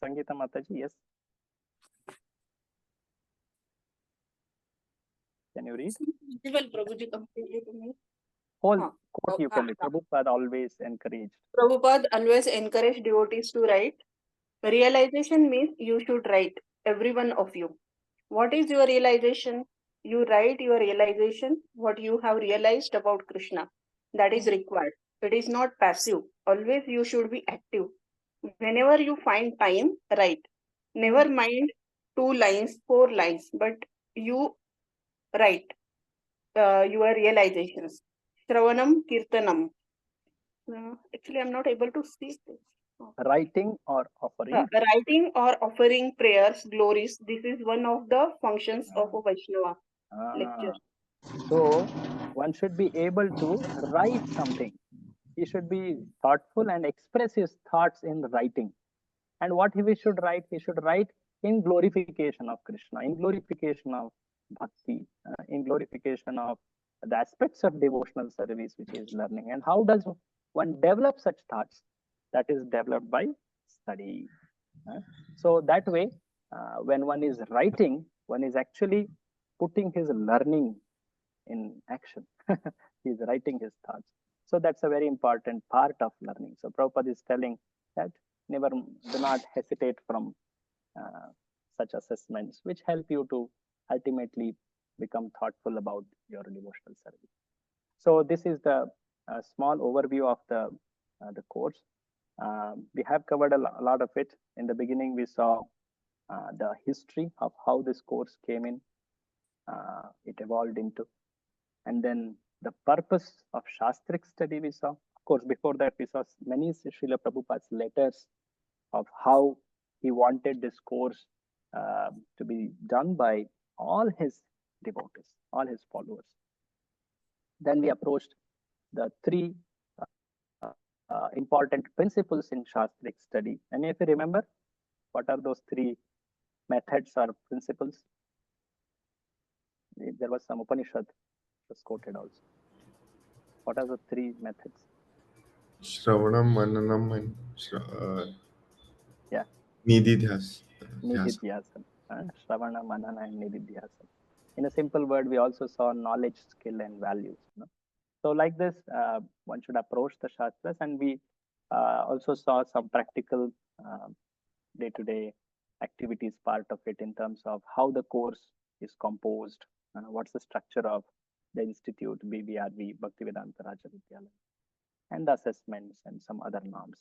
Speaker 1: Sangeeta Mataji, yes. Can you read? Whole quote you can read. Prabhupada always encouraged.
Speaker 14: Prabhupada always encouraged devotees to write. Realization means you should write, every one of you. What is your realization? You write your realization, what you have realized about Krishna. That is required. It is not passive. Always you should be active. Whenever you find time, write. Never mind 2 lines, 4 lines, but you write your realizations. Shravanam Kirtanam. Actually, I'm not able to see this.
Speaker 1: Writing or offering?
Speaker 14: Writing or offering prayers, glories. This is one of the functions of a Vaishnava lecture.
Speaker 1: So one should be able to write something. He should be thoughtful and express his thoughts in writing. And what he should write? He should write in glorification of Krishna, in glorification of Bhakti, in glorification of the aspects of devotional service which he is learning. And how does one develop such thoughts? That is developed by study. So that way, when one is writing, one is actually putting his learning in action. He is writing his thoughts. So that's a very important part of learning. So Prabhupada is telling that do not hesitate from such assessments, which help you to ultimately become thoughtful about your devotional service. So this is the small overview of the course. We have covered a lot of it. In the beginning, we saw the history of how this course came in, it evolved into, and then the purpose of Shastric study we saw. Of course, before that, we saw many Srila Prabhupada's letters of how he wanted this course to be done by all his devotees, all his followers. Then we approached the three important principles in Shastric study. And if you remember, what are those three methods or principles? There was some Upanishad was quoted also. What are the three methods?
Speaker 9: Shravanam, Mananam, and
Speaker 1: yeah,
Speaker 9: Nididhyas.
Speaker 1: Nididhyasana. Shravana, Manana, and Nididhyasana. In a simple word, we also saw knowledge, skill, and values. So like this, one should approach the Shastras, and we also saw some practical day-to-day activities part of it in terms of how the course is composed, what's the structure of the institute, BBRV, Bhaktivedanta Raja Vidyalaya, and the assessments and some other norms.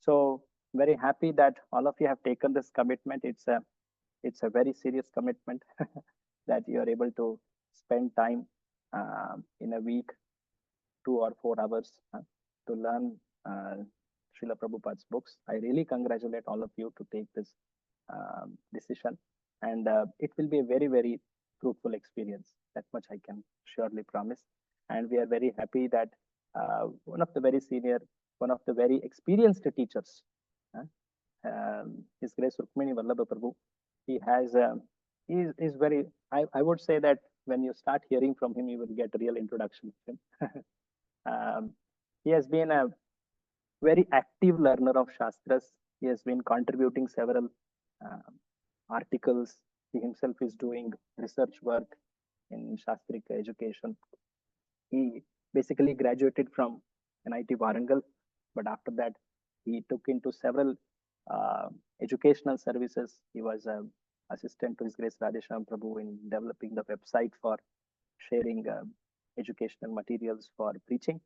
Speaker 1: So very happy that all of you have taken this commitment. It's a very serious commitment that you are able to spend time in a week, 2 or 4 hours to learn Srila Prabhupada's books. I really congratulate all of you to take this decision, and it will be a very, very fruitful experience. That much I can surely promise. And we are very happy that one of the very senior, one of the very experienced teachers, His Grace Rukmini Vallabha Prabhu, he has, he is very, I would say that when you start hearing from him, you will get a real introduction to him. He has been a very active learner of Shastras. He has been contributing several articles. He himself is doing research work in Shastric education. He basically graduated from NIT Warangal, but after that, he took into several educational services. He was an assistant to His Grace Radhesham Prabhu in developing the website for sharing educational materials for preaching.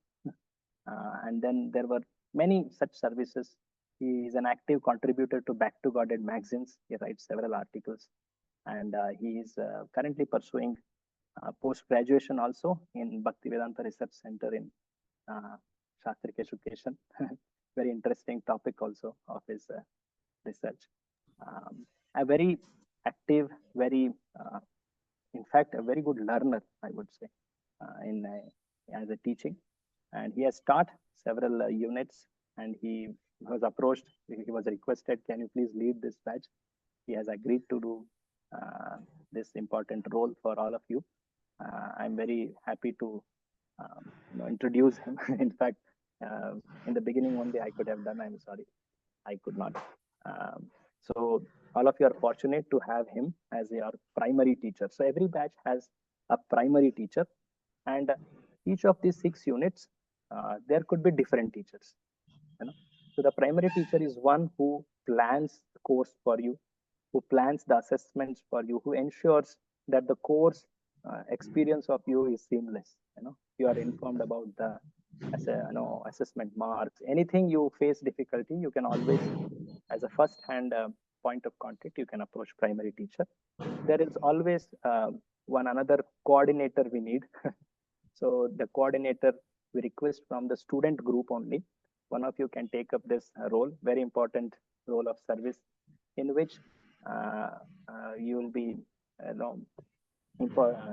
Speaker 1: And then there were many such services. He is an active contributor to Back to Godhead magazines. He writes several articles, and he is currently pursuing post-graduation also in Bhaktivedanta Research Center in Shastric education. Very interesting topic also of his research. A very active, very, in fact, a very good learner, I would say, as a teaching. And he has taught several units, and he was approached, he was requested, can you please lead this batch? He has agreed to do this important role for all of you. I'm very happy to introduce him. In fact, in the beginning only I could have done, I'm sorry, I could not. So all of you are fortunate to have him as your primary teacher. So every batch has a primary teacher, and each of these 6 units, there could be different teachers. So the primary teacher is one who plans the course for you, who plans the assessments for you, who ensures that the course experience of you is seamless. You are informed about the assessment marks. Anything you face difficulty, you can always, as a first-hand point of contact, you can approach primary teacher. There is always one another coordinator we need. So the coordinator we request from the student group only. One of you can take up this role, very important role of service, in which you will be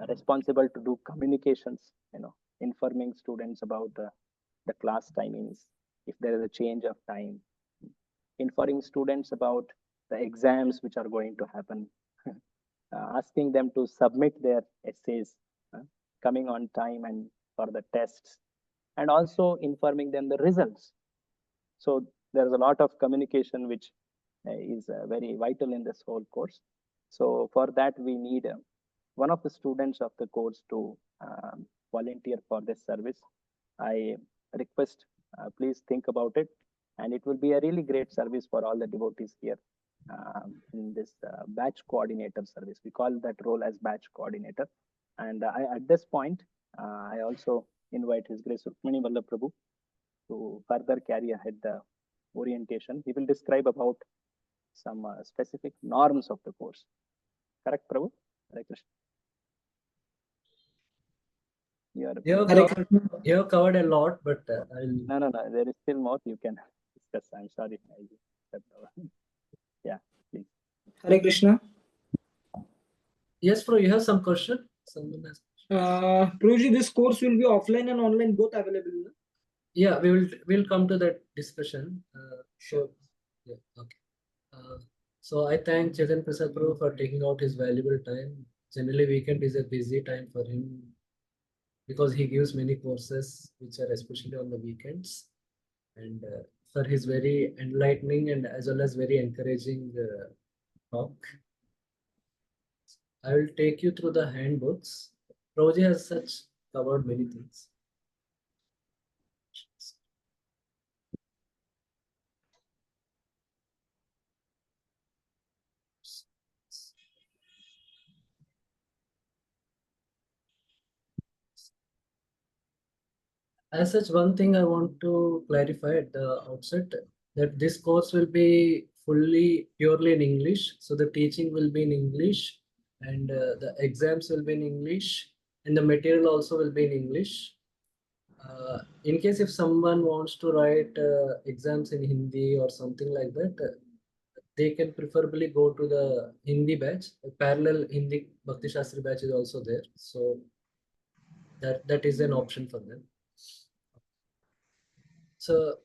Speaker 1: responsible to do communications, informing students about the class timings, if there is a change of time, informing students about the exams which are going to happen, asking them to submit their essays, coming on time and for the tests, and also informing them the results. So there's a lot of communication which is very vital in this whole course. So for that, we need one of the students of the course to volunteer for this service. I request, please think about it, and it will be a really great service for all the devotees here in this batch coordinator service. We call that role as batch coordinator. And at this point, I also invite His Grace Rukmini Vallabh Prabhu to further carry ahead the orientation. He will describe about some specific norms of the course. Correct, Prabhu? Hare Krishna.
Speaker 4: You have covered a lot, but
Speaker 1: No. There is still more you can discuss. I'm sorry. Yeah, please.
Speaker 11: Hare Krishna.
Speaker 4: Yes, Prabhu, you have some question? Someone has...
Speaker 11: Prabhuji, this course will be offline and online both available. No?
Speaker 4: Yeah, we'll come to that discussion. Sure. Yeah, okay. So I thank Chetan Prasad Prabhu for taking out his valuable time. Generally, weekend is a busy time for him because he gives many courses which are especially on the weekends, and for his very enlightening and as well as very encouraging talk. I will take you through the handbooks. Prabhuji has such covered many things. As such, one thing I want to clarify at the outset, that this course will be purely in English. So the teaching will be in English, and the exams will be in English, and the material also will be in English. In case if someone wants to write exams in Hindi or something like that, they can preferably go to the Hindi batch. A parallel Hindi Bhakti Shastri batch is also there. So that is an option for them. So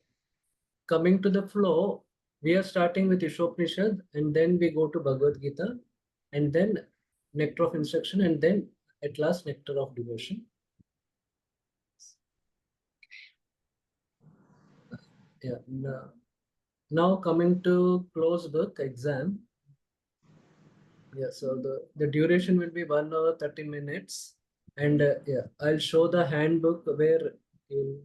Speaker 4: coming to the flow, we are starting with Ishopanishad, and then we go to Bhagavad Gita, and then Nectar of Instruction, and then at last Nectar of Devotion. Yeah. Now coming to closed book exam. Yeah, so the duration will be 1 hour 30 minutes, and yeah, I'll show the handbook where you.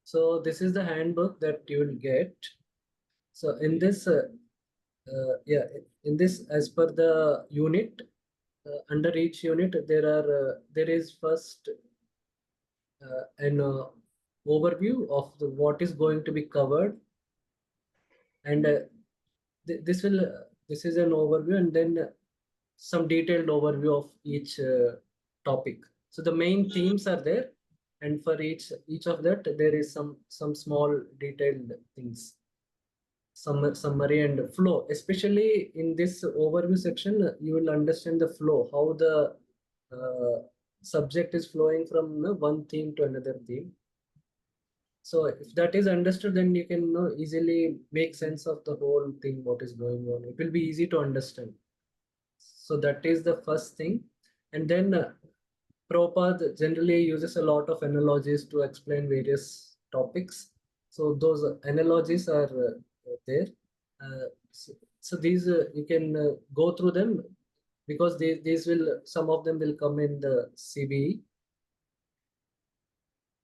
Speaker 4: So this is the handbook that you will get. So in this, in this, as per the unit, under each unit there is first an overview of what is going to be covered, and this is an overview, and then some detailed overview of each topic. So the main themes are there, and for each of that there is some small detailed things, summary and flow. Especially in this overview section, you will understand the flow, how the subject is flowing from one theme to another theme. So if that is understood, then you can easily make sense of the whole thing, what is going on. It will be easy to understand. So that is the first thing. And then Prabhupada generally uses a lot of analogies to explain various topics. So those analogies are there. So these you can go through them, because these will, some of them will come in the CBE.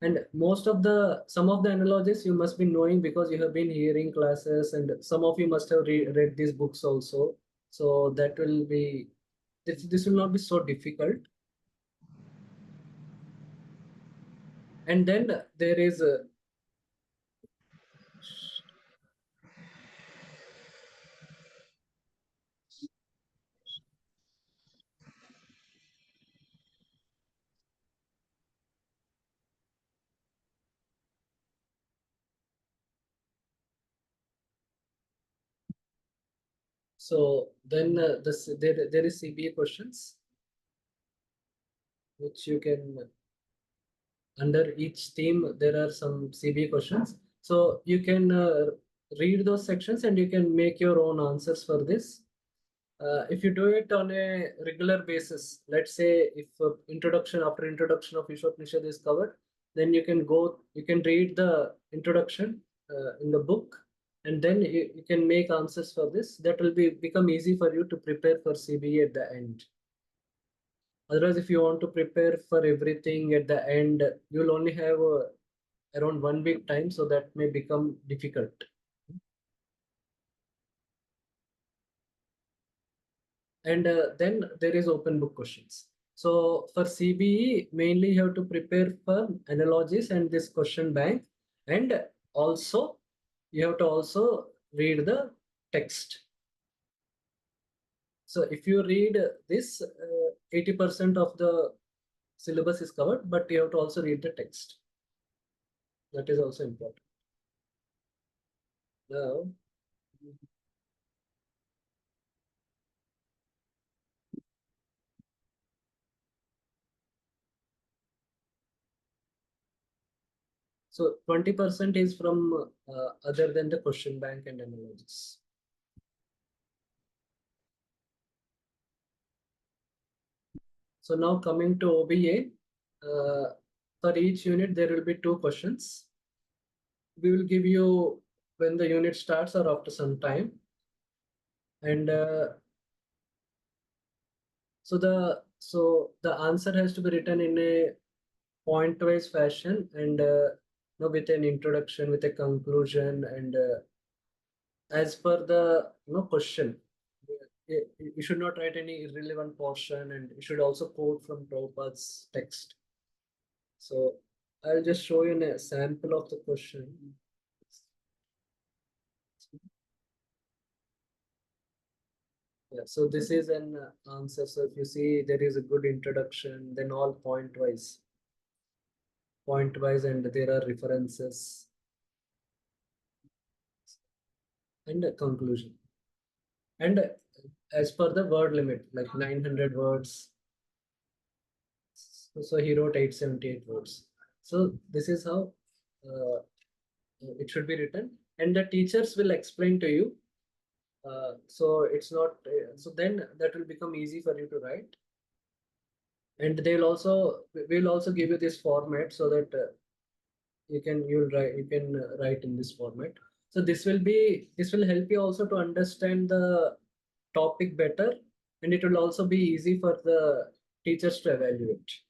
Speaker 4: And some of the analogies you must be knowing because you have been hearing classes, and some of you must have read these books also. So that will be, this will not be so difficult. And then there is a so then there is CBA questions, which you can, under each theme there are some CBA questions. So you can read those sections and you can make your own answers for this. If you do it on a regular basis, let's say if introduction of Ishopanishad is covered, then you can read the introduction in the book, and then you can make answers for this. That will become easy for you to prepare for CBE at the end. Otherwise, if you want to prepare for everything at the end, you'll only have around 1 week time, so that may become difficult. And then there is open book questions. So for CBE, mainly you have to prepare for analogies and this question bank, and also you have to also read the text. So if you read this, 80% of the syllabus is covered, but you have to also read the text. That is also important. Now, so 20% is from other than the question bank and analogies. So now coming to OBA, for each unit there will be 2 questions. We will give you when the unit starts or after some time. And so the answer has to be written in a point-wise fashion, and with an introduction, with a conclusion, and as per the question. You should not write any irrelevant portion, and you should also quote from Prabhupada's text. So I'll just show you a sample of the question. Yeah, so this is an answer. So if you see there is a good introduction, then all point-wise, and there are references and a conclusion. And as per the word limit, like 900 words. So he wrote 878 words. So this is how it should be written, and the teachers will explain to you. So it's not. So then that will become easy for you to write. And we'll also give you this format so that you can write in this format. So this will help you also to understand the topic better, and it will also be easy for the teachers to evaluate.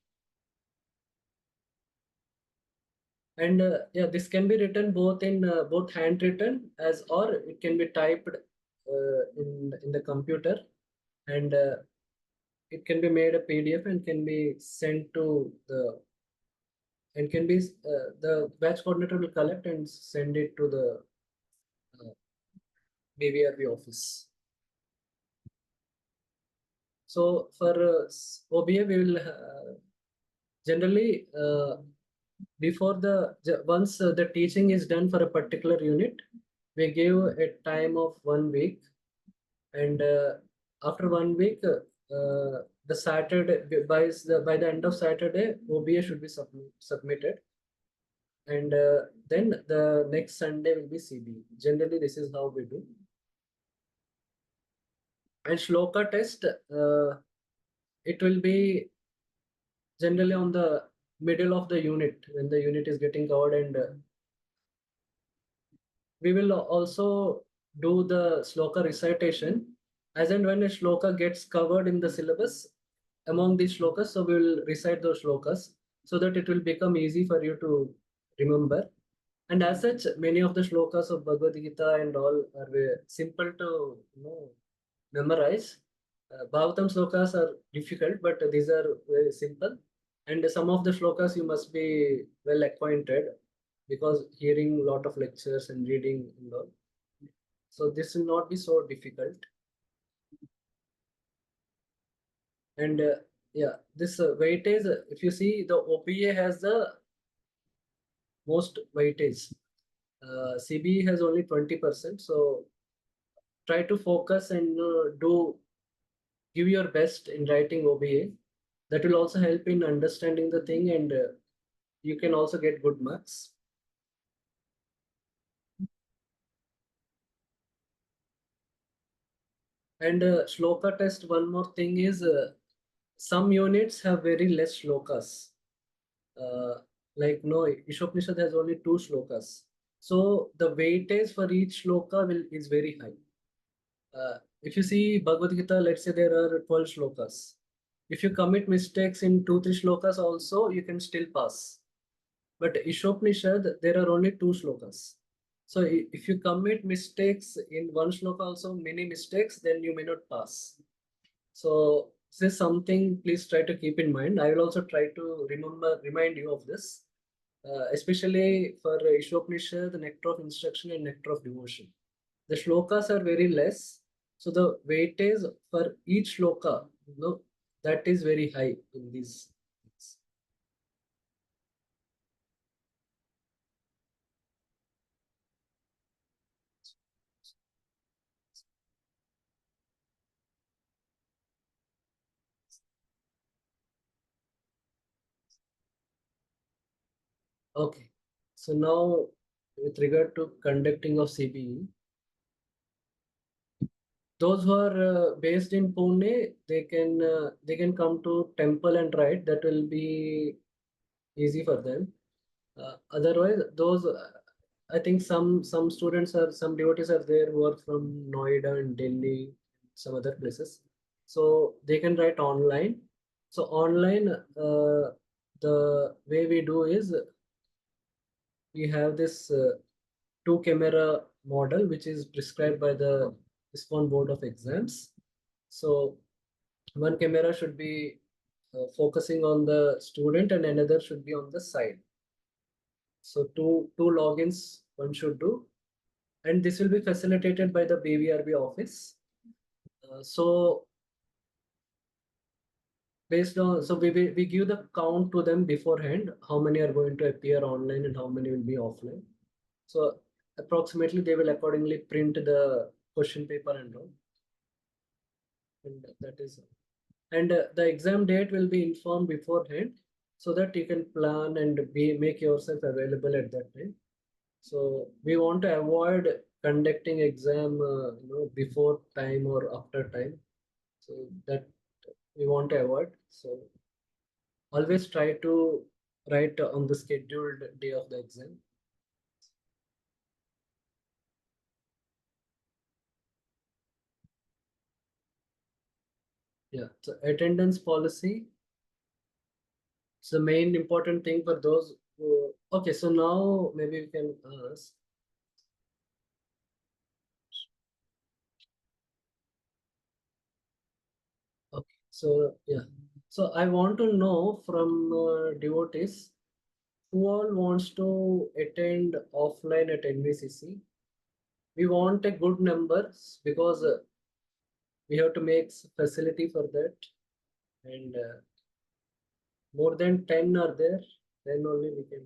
Speaker 4: And yeah, this can be written both in both handwritten or it can be typed in the computer, and it can be made a PDF and can be sent to the batch coordinator will collect and send it to the BVRB office. So for OBA, we will generally once the teaching is done for a particular unit, we give a time of 1 week, and after 1 week, the Saturday by the end of Saturday, OBA should be submitted, and then the next Sunday will be CB. Generally, this is how we do. And Shloka test, it will be generally on the middle of the unit when the unit is getting covered, and we will also do the Shloka recitation as and when a Shloka gets covered in the syllabus among these shlokas. So we will recite those shlokas so that it will become easy for you to remember. And as such, many of the shlokas of Bhagavad Gita and all are very simple to memorize. Bhagavatam shlokas are difficult, but these are very simple. And some of the shlokas you must be well acquainted because hearing a lot of lectures and reading and all. So this will not be so difficult. And yeah, this weightage, if you see, the OPA has the most weightage. CBE has only 20%. So try to focus and give your best in writing OBA. That will also help in understanding the thing, and you can also get good marks. And shloka test, one more thing is some units have very less shlokas. Like Ishopnishad has only 2 shlokas. So the weightage for each shloka is very high. If you see Bhagavad Gita, let's say there are 12 shlokas. If you commit mistakes in 2-3 shlokas also, you can still pass. But Ishopnishad, there are only 2 shlokas. So if you commit mistakes in one shloka also, many mistakes, then you may not pass. So this is something please try to keep in mind. I will also try to remind you of this, especially for Ishopnisha, the nectar of instruction and nectar of devotion. The shlokas are very less, so the weightage for each shloka, that is very high in these. Okay, so now with regard to conducting of CBE, those who are based in Pune, they can come to temple and write. That will be easy for them. Otherwise, those I think some students are some devotees are there who are from Noida and Delhi, some other places, so they can write online. So online, the way we do is we have this two camera model which is prescribed by the ISKCON board of exams. So one camera should be focusing on the student and another should be on the side. So two logins one should do, and this will be facilitated by the BVRB office. So based on, so we give the count to them beforehand, how many are going to appear online and how many will be offline. So approximately they will accordingly print the question paper and all. And that is, and the exam date will be informed beforehand so that you can plan and make yourself available at that time. So we want to avoid conducting exam before time or after time. So that we want to avoid. So always try to write on the scheduled day of the exam. Yeah, so attendance policy. It's the main important thing for those who, okay, so now maybe we can ask. Okay, so yeah, so I want to know from devotees who all wants to attend offline at NVCC. We want a good numbers because we have to make facility for that, and more than 10 are there, then only we can.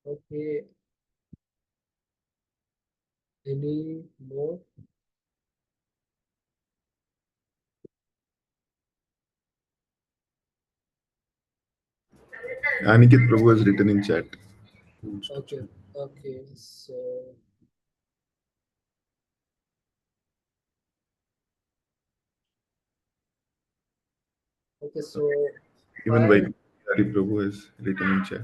Speaker 4: Okay, any more?
Speaker 9: Aniket Prabhu has written in chat.
Speaker 4: Okay, okay, so okay, so
Speaker 9: Even
Speaker 4: five.
Speaker 9: Hari Prabhu has written in chat.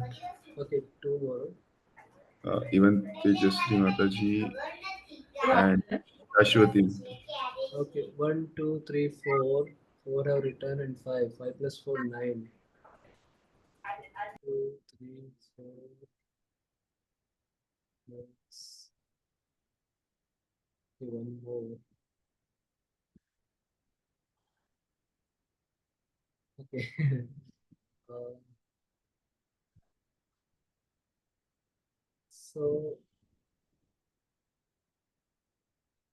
Speaker 4: Okay, two more.
Speaker 9: Even Tejasri Mataji and Ashwati.
Speaker 4: Okay, 1, 2, 3, 4. 4 have written and 5. 5 plus 4, 9. 2, 3, 4. Next. Okay, one more. Okay. So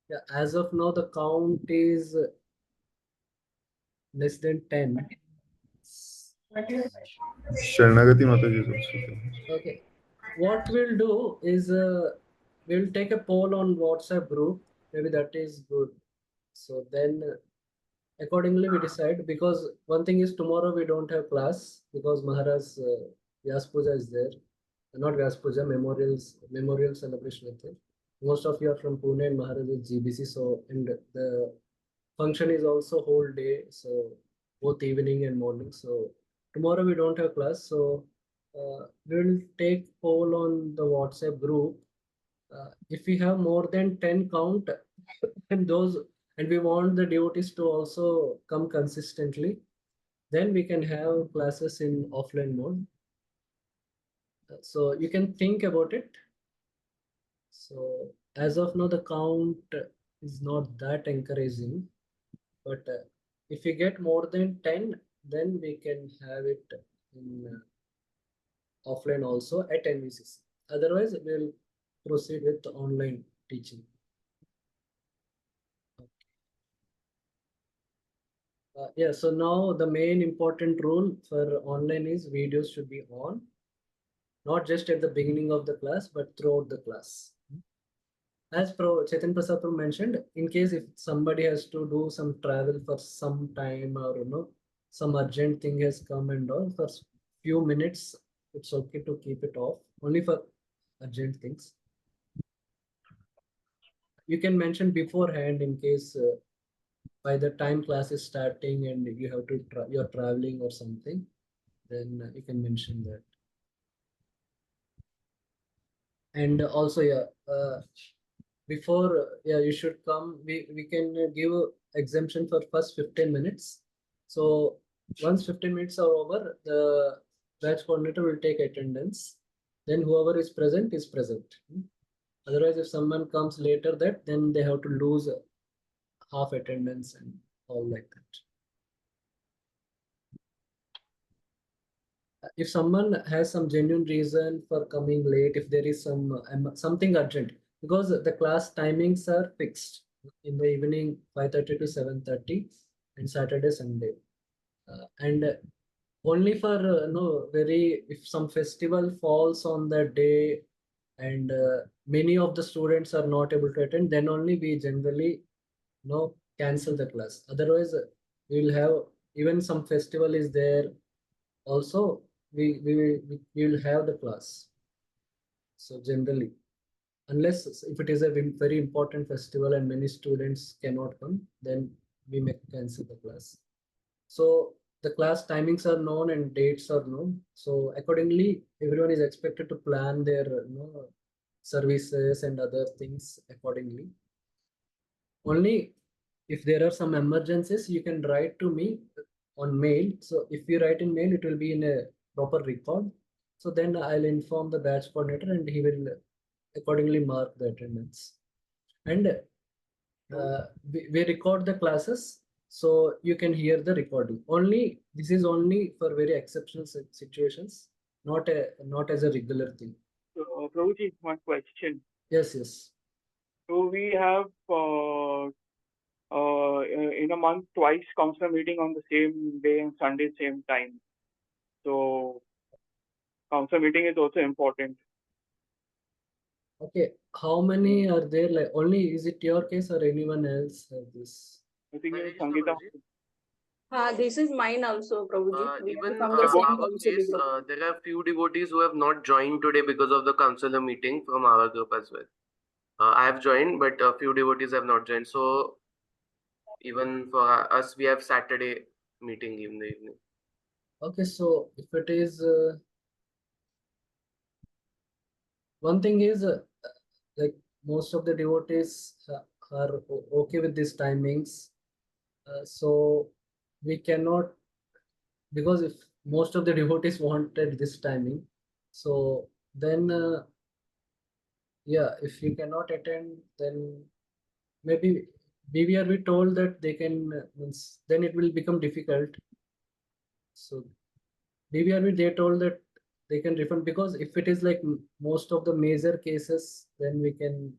Speaker 4: yeah, as of now the count is less than 10.
Speaker 9: Sharanagati Mataji is also there.
Speaker 4: Okay, what we'll do is we'll take a poll on WhatsApp group. Maybe that is good. So then accordingly we decide, because one thing is tomorrow we don't have class because Maharaj Vyas Puja is there. Not Vyas Puja, memorial celebration I think. Most of you are from Pune and Maharaj is GBC, so and the function is also whole day, so both evening and morning. So tomorrow we don't have class, so we'll take poll on the WhatsApp group. If we have more than 10 count and those, and we want the devotees to also come consistently, then we can have classes in offline mode. So you can think about it. So as of now, the count is not that encouraging, but if we get more than 10, then we can have it in offline also at NVCC. Otherwise, we'll proceed with the online teaching. Yeah, so now the main important rule for online is videos should be on, not just at the beginning of the class, but throughout the class. As Chetan Prasad mentioned, in case if somebody has to do some travel for some time or some urgent thing has come and all for few minutes, it's okay to keep it off only for urgent things. You can mention beforehand in case by the time class is starting and you have to you're traveling or something, then you can mention that. And also, before you should come, we can give exemption for first 15 minutes. So once 15 minutes are over, the batch coordinator will take attendance. Then whoever is present is present. Otherwise, if someone comes later, then they have to lose half attendance and all like that. If someone has some genuine reason for coming late, if there is something urgent, because the class timings are fixed in the evening 5:30 to 7:30 and Saturday, Sunday, and only for if some festival falls on that day and many of the students are not able to attend, then only we generally cancel the class. Otherwise, we will have, even some festival is there also, we will have the class. So generally, unless if it is a very important festival and many students cannot come, then we may cancel the class. So the class timings are known and dates are known. So accordingly, everyone is expected to plan their services and other things accordingly. Only if there are some emergencies, you can write to me on mail. So if you write in mail, it will be in a proper record. So then I'll inform the batch coordinator and he will accordingly mark the attendance. And we record the classes, so you can hear the recording. Only this is only for very exceptional situations, not as a regular thing.
Speaker 15: So, Prabhuji, one question.
Speaker 4: Yes, yes.
Speaker 15: So we have in a month twice counselor meeting on the same day and Sunday same time. So counselor meeting is also important.
Speaker 4: Okay, how many are there? Like, only is it your case or anyone else have this?
Speaker 15: I think it's Sangeeta.
Speaker 14: This is mine also, Prabhuji.
Speaker 8: Even
Speaker 14: From the
Speaker 8: our
Speaker 14: same council
Speaker 8: case,
Speaker 14: group.
Speaker 8: there are few devotees who have not joined today because of the counselor meeting from our group as well. I have joined, but a few devotees have not joined. So even for us, we have Saturday meeting in the evening.
Speaker 4: Okay, so if it is one thing is like most of the devotees are okay with these timings, so we cannot, because if most of the devotees wanted this timing, so then if you cannot attend, then maybe we are told that they can then it will become difficult. So BBRB, they told that they can refund, because if it is like most of the major cases, then we can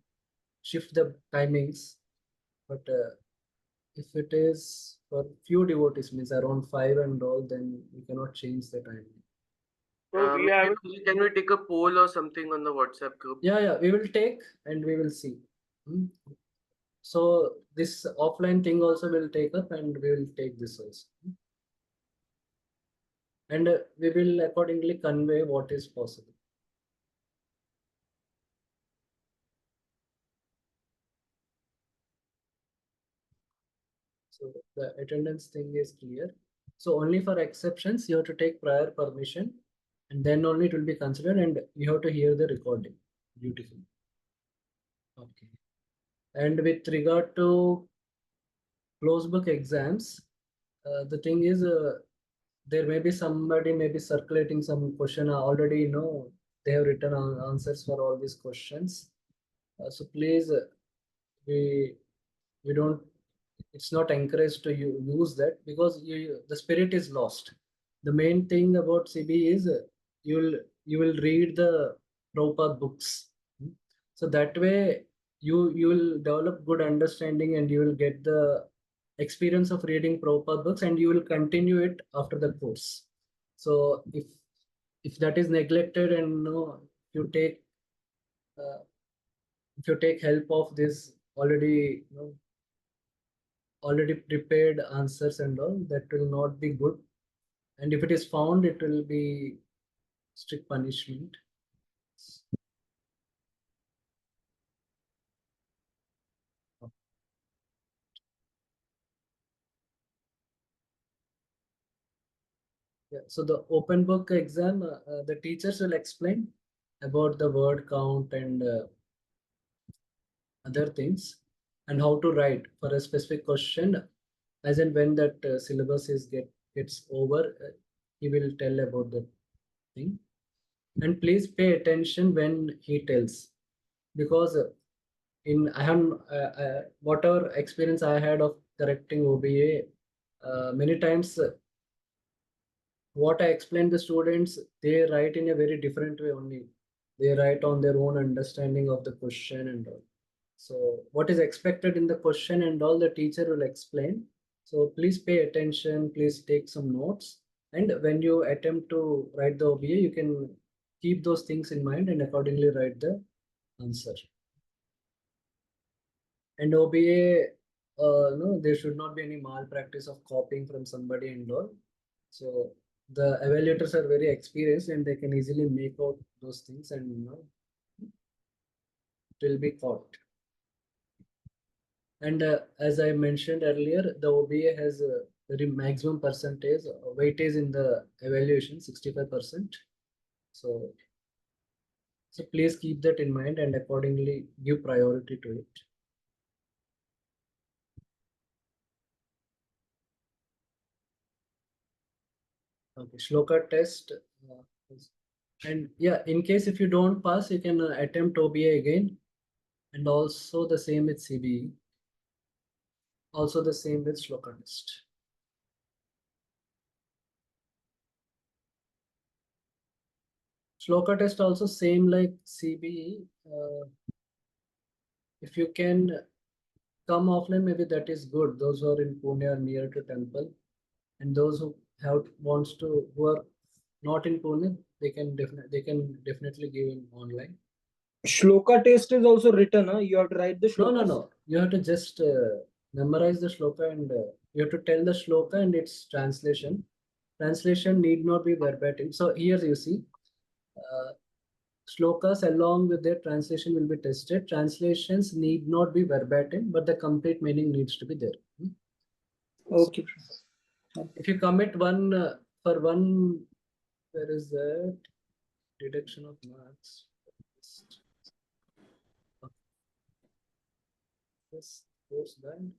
Speaker 4: shift the timings. But if it is for few devotees, means around 5 and all, then we cannot change the timing.
Speaker 15: So
Speaker 8: can we take a poll or something on the WhatsApp group?
Speaker 4: Yeah, we will take and we will see. So this offline thing also will take up and we will take this also. And we will accordingly convey what is possible. So the attendance thing is clear. So only for exceptions, you have to take prior permission and then only it will be considered, and you have to hear the recording. Beautiful. Okay. And with regard to closed book exams, the thing is there may be somebody may be circulating some question already, they have written answers for all these questions. So please, we don't. It's not encouraged to use that because the spirit is lost. The main thing about CB is you will read the Prabhupada books. So that way you will develop good understanding and you will get the experience of reading Prabhupada books and you will continue it after the course. So if that is neglected and you take if you take help of this already prepared answers and all, that will not be good, and if it is found, it will be strict punishment. Yeah, so the open book exam, the teachers will explain about the word count and other things, and how to write for a specific question, as and when that syllabus gets over, he will tell about the thing. And please pay attention when he tells, because in I have whatever experience I had of correcting OBA, many times what I explain the students, they write in a very different way only. They write on their own understanding of the question and all. So what is expected in the question and all, the teacher will explain. So please pay attention, please take some notes. And when you attempt to write the OBA, you can keep those things in mind and accordingly write the answer. And OBA, no, there should not be any malpractice of copying from somebody and all. So the evaluators are very experienced and they can easily make out those things, and it will be caught. And as I mentioned earlier, the OBA has a very maximum percentage weightage in the evaluation, 65%. So please keep that in mind and accordingly give priority to it. Okay, Shloka test. And yeah, in case if you don't pass, you can attempt OBA again, and also the same with CBE. Also the same with Shloka test. Shloka test also same like CBE. If you can come offline, maybe that is good. Those who are in Pune or near to temple, and those who who are not in Pune, they can definitely give in online.
Speaker 11: Shloka test is also written, huh? You have to write the shlokas?
Speaker 4: No. You have to just memorize the shloka and you have to tell the shloka and its translation. Translation need not be verbatim. So here you see, shlokas along with their translation will be tested. Translations need not be verbatim, but the complete meaning needs to be there.
Speaker 11: Okay.
Speaker 4: If you commit one for one, where is that? Deduction of marks. This course done.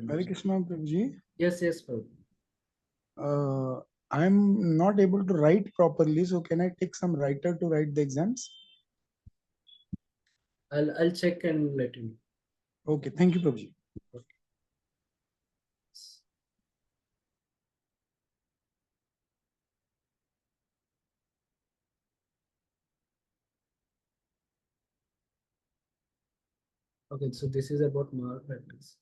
Speaker 10: Hare Krishna, Prabhuji.
Speaker 4: Yes, Prabhu.
Speaker 10: I'm not able to write properly, so can I take some writer to write the exams?
Speaker 4: I'll check and let you know.
Speaker 10: Okay, thank you, Prabhuji.
Speaker 4: Okay, so this is about malpractice.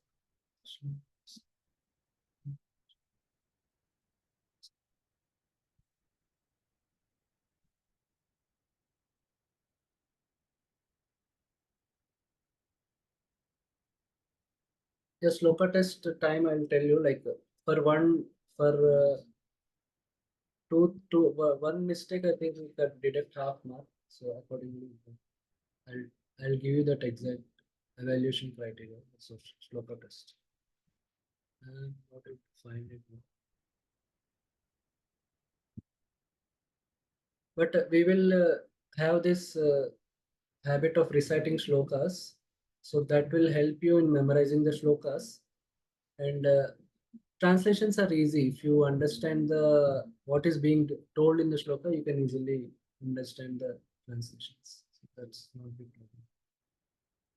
Speaker 4: Yes, Shloka test time I'll tell you, like one mistake I think we can deduct half mark. So accordingly, I'll give you that exact evaluation criteria. So Shloka test. And what to find it now. But we will have this habit of reciting shlokas So that will help you in memorizing the shlokas. And translations are easy. If you understand what is being told in the shloka, you can easily understand the translations. So that's not a big problem.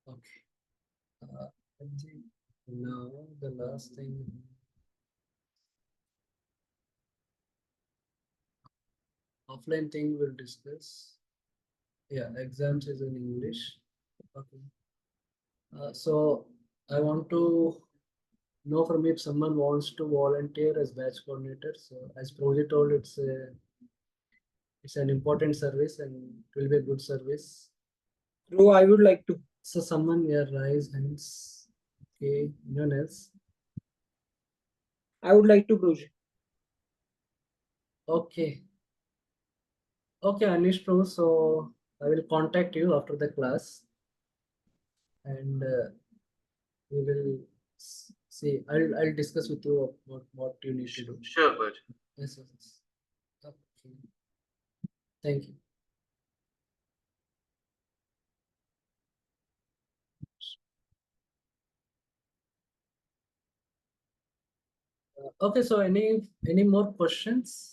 Speaker 4: Okay. I think now the last thing. Offline thing we'll discuss. Yeah, exams is in English. Okay. So I want to know from you if someone wants to volunteer as batch coordinator. So as Proli told, it's an important service and it will be a good service.
Speaker 11: Bro, I would like to.
Speaker 4: So someone here raise hands. Okay, no one else.
Speaker 11: I would like to, Bro.
Speaker 4: Okay. Okay, Anish Pro. So I will contact you after the class, and we will see. I'll discuss with you about what you need to do.
Speaker 8: Sure, Bhaj.
Speaker 4: Yes, yes. Okay. Thank you. Okay, so any more questions?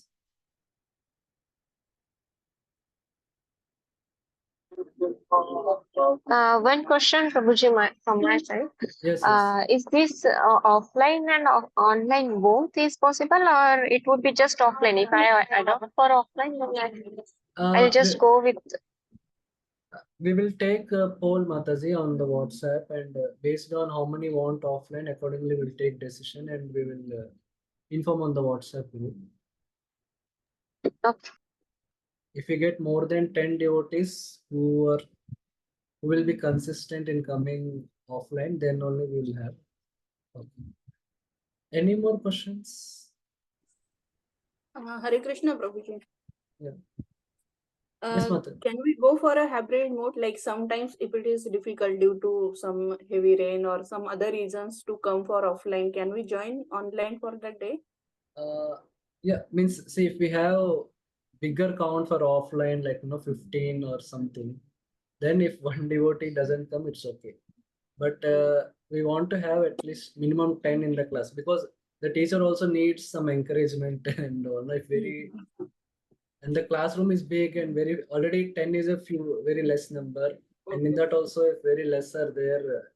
Speaker 16: One question, Prabhuji, from my side.
Speaker 4: Yes,
Speaker 16: Is this offline and online both is possible, or it would be just offline? If I adopt for offline, then I'll just go with.
Speaker 4: We will take a poll, Mataji, on the WhatsApp, and based on how many want offline, accordingly we'll take decision and we will inform on the WhatsApp group.
Speaker 16: Okay.
Speaker 4: If we get more than 10 devotees who will be consistent in coming offline, then only we will have. Okay. Any more questions?
Speaker 14: Hare Krishna, Prabhuji.
Speaker 4: Yeah. Yes, Mata.
Speaker 14: Can we go for a hybrid mode? Like sometimes if it is difficult due to some heavy rain or some other reasons to come for offline, can we join online for that day?
Speaker 4: Yeah, means see if we have bigger count for offline, like 15 or something, then if one devotee doesn't come, it's okay. But we want to have at least minimum 10 in the class, because the teacher also needs some encouragement and all. If and the classroom is big and already 10 is a very less number, and in that also if very less are there,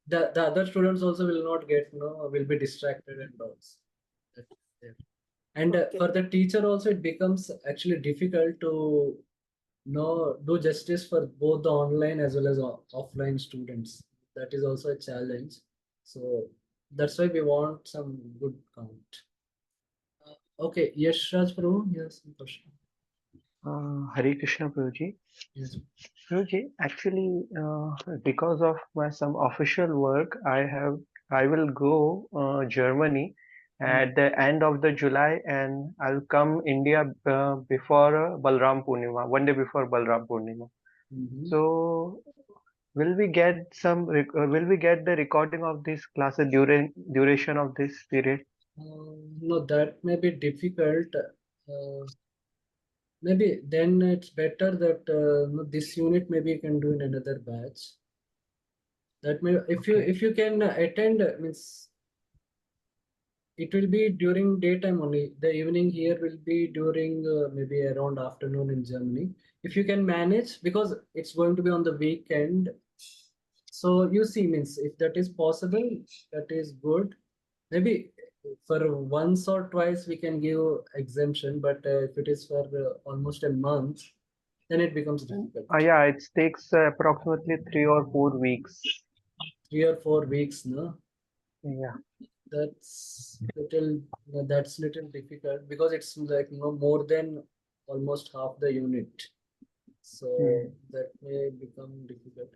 Speaker 4: the other students also will not get will be distracted and also. And for the teacher also it becomes actually difficult to do justice for both the online as well as offline students. That is also a challenge. So that's why we want some good count. Okay, yes, Raj Prabhu, yes, question.
Speaker 12: Hare Krishna, Prabhuji.
Speaker 4: Yes.
Speaker 12: Prabhuji, actually, because of my some official work, I will go Germany at the end of the July, and I'll come India before Balram Purnima, one day before Balram Purnima. So, will we get the recording of this classes during duration of this period?
Speaker 4: No, that may be difficult. Maybe then it's better that this unit maybe you can do in another batch. That may if you can attend, means it will be during daytime only. The evening here will be during maybe around afternoon in Germany. If you can manage, because it's going to be on the weekend. So you see, means if that is possible, that is good. Maybe for once or twice we can give exemption, but if it is for almost a month, then it becomes difficult.
Speaker 12: Yeah, it takes approximately 3 or 4 weeks.
Speaker 4: 3 or 4 weeks, no?
Speaker 12: Yeah.
Speaker 4: That's little difficult, because it's like more than almost half the unit. So that may become difficult.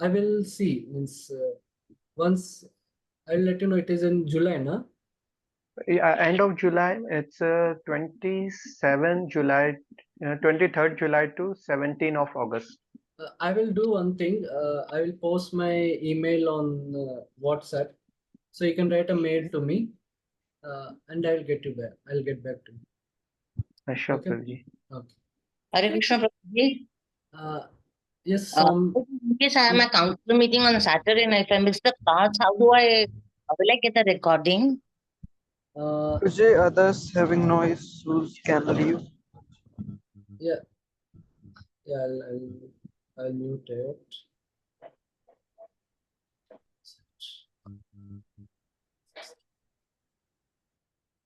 Speaker 4: I will see, means once I'll let you know. It is in July, no?
Speaker 12: Yeah, end of July. It's 27 July, 23rd July to 17 of August.
Speaker 4: I will do one thing. I will post my email on WhatsApp, so you can write a mail to me, and I'll get you back. I'll get back to you.
Speaker 12: Sure,
Speaker 4: Okay.
Speaker 12: Prabhuji.
Speaker 4: Okay.
Speaker 17: Hare Krishna, Prabhuji.
Speaker 4: Yes,
Speaker 13: In case I have my counselor meeting on Saturday and if I miss the class, how will I get the recording?
Speaker 6: Vijay, others having no issues can leave.
Speaker 4: Yeah, I'll mute it.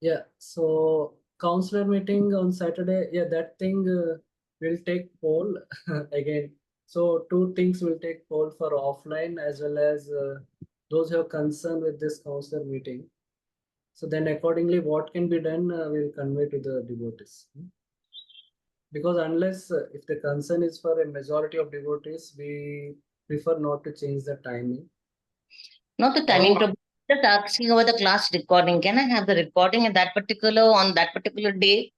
Speaker 4: Yeah, so counselor meeting on Saturday. Yeah, that thing will take poll again. So two things will take poll for offline as well as those who have concern with this counselor meeting. So then accordingly, what can be done, we'll convey to the devotees. Because unless if the concern is for a majority of devotees, we prefer not to change the timing.
Speaker 13: Not the timing, just asking about the class recording. Can I have the recording on that particular day?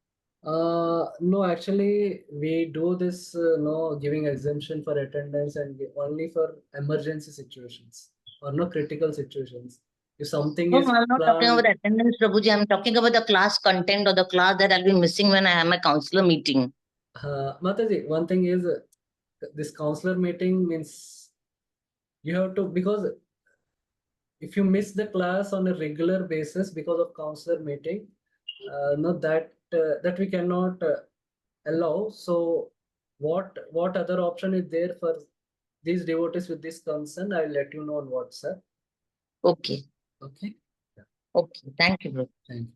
Speaker 4: No, actually, we do this, no, giving exemption for attendance and only for emergency situations or no critical situations. If something
Speaker 13: No,
Speaker 4: is
Speaker 13: I'm not talking about
Speaker 4: planned,
Speaker 13: attendance, Prabhuji. I'm talking about the class content or the class that I'll be missing when I have my counselor meeting.
Speaker 4: Mataji, one thing is this counselor meeting means you have to, because if you miss the class on a regular basis because of counselor meeting, no, that we cannot allow. So what other option is there for these devotees with this concern? I'll let you know on WhatsApp.
Speaker 13: Okay.
Speaker 4: Okay.
Speaker 13: Okay. Thank you, bro.
Speaker 4: Thank you.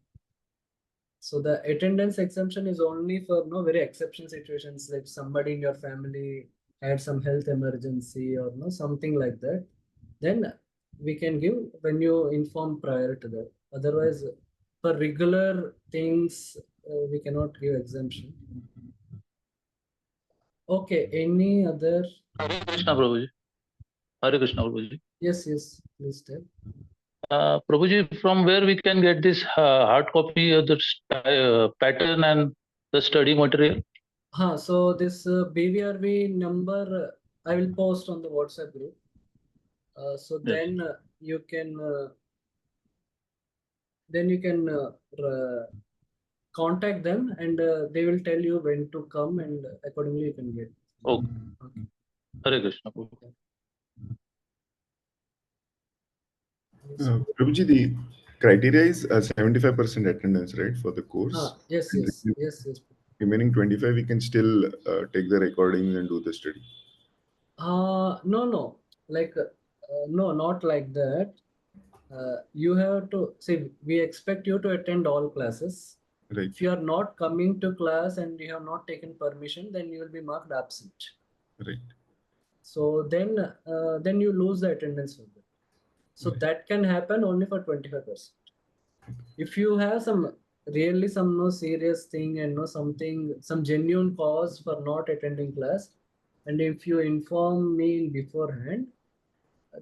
Speaker 4: So the attendance exemption is only for no very exceptional situations, like somebody in your family had some health emergency or no something like that. Then we can give when you inform prior to that. Otherwise, for regular things, we cannot give exemption. Okay, any other?
Speaker 2: Hare Krishna, Prabhuji. Hare Krishna, Prabhuji.
Speaker 4: Yes, please tell.
Speaker 2: Prabhuji, from where we can get this hard copy of the pattern and the study material?
Speaker 4: So this BVRV number I will post on the WhatsApp group. So
Speaker 2: Yes.
Speaker 4: then you can contact them and they will tell you when to come and accordingly you can get.
Speaker 2: Okay. Hare Krishna.
Speaker 9: Prabhuji, the criteria is 75% attendance, right, for the course?
Speaker 4: Yes.
Speaker 9: Remaining 25, we can still take the recordings and do the study.
Speaker 4: No, like no, not like that. You have to see. We expect you to attend all classes.
Speaker 9: Right.
Speaker 4: If you are not coming to class and you have not taken permission, then you will be marked absent.
Speaker 9: Right.
Speaker 4: So then you lose the attendance for that. So that can happen only for 25%. If you have some no serious thing and no some genuine cause for not attending class, and if you inform me beforehand,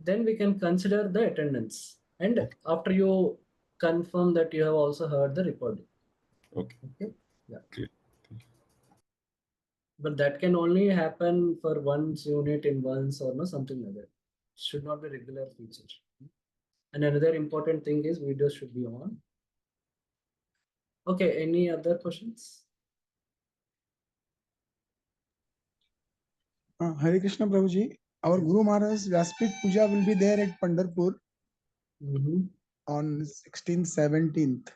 Speaker 4: then we can consider the attendance. And after you confirm that you have also heard the recording.
Speaker 9: Okay.
Speaker 4: Yeah.
Speaker 9: Okay.
Speaker 4: But that can only happen for once unit in once or no something like that. It should not be regular feature. And another important thing is videos should be on. Okay, any other questions?
Speaker 10: Hare Krishna Prabhuji. Our Guru Maharaj Vyaspit Puja will be there at Pandharpur on 16th, 17th.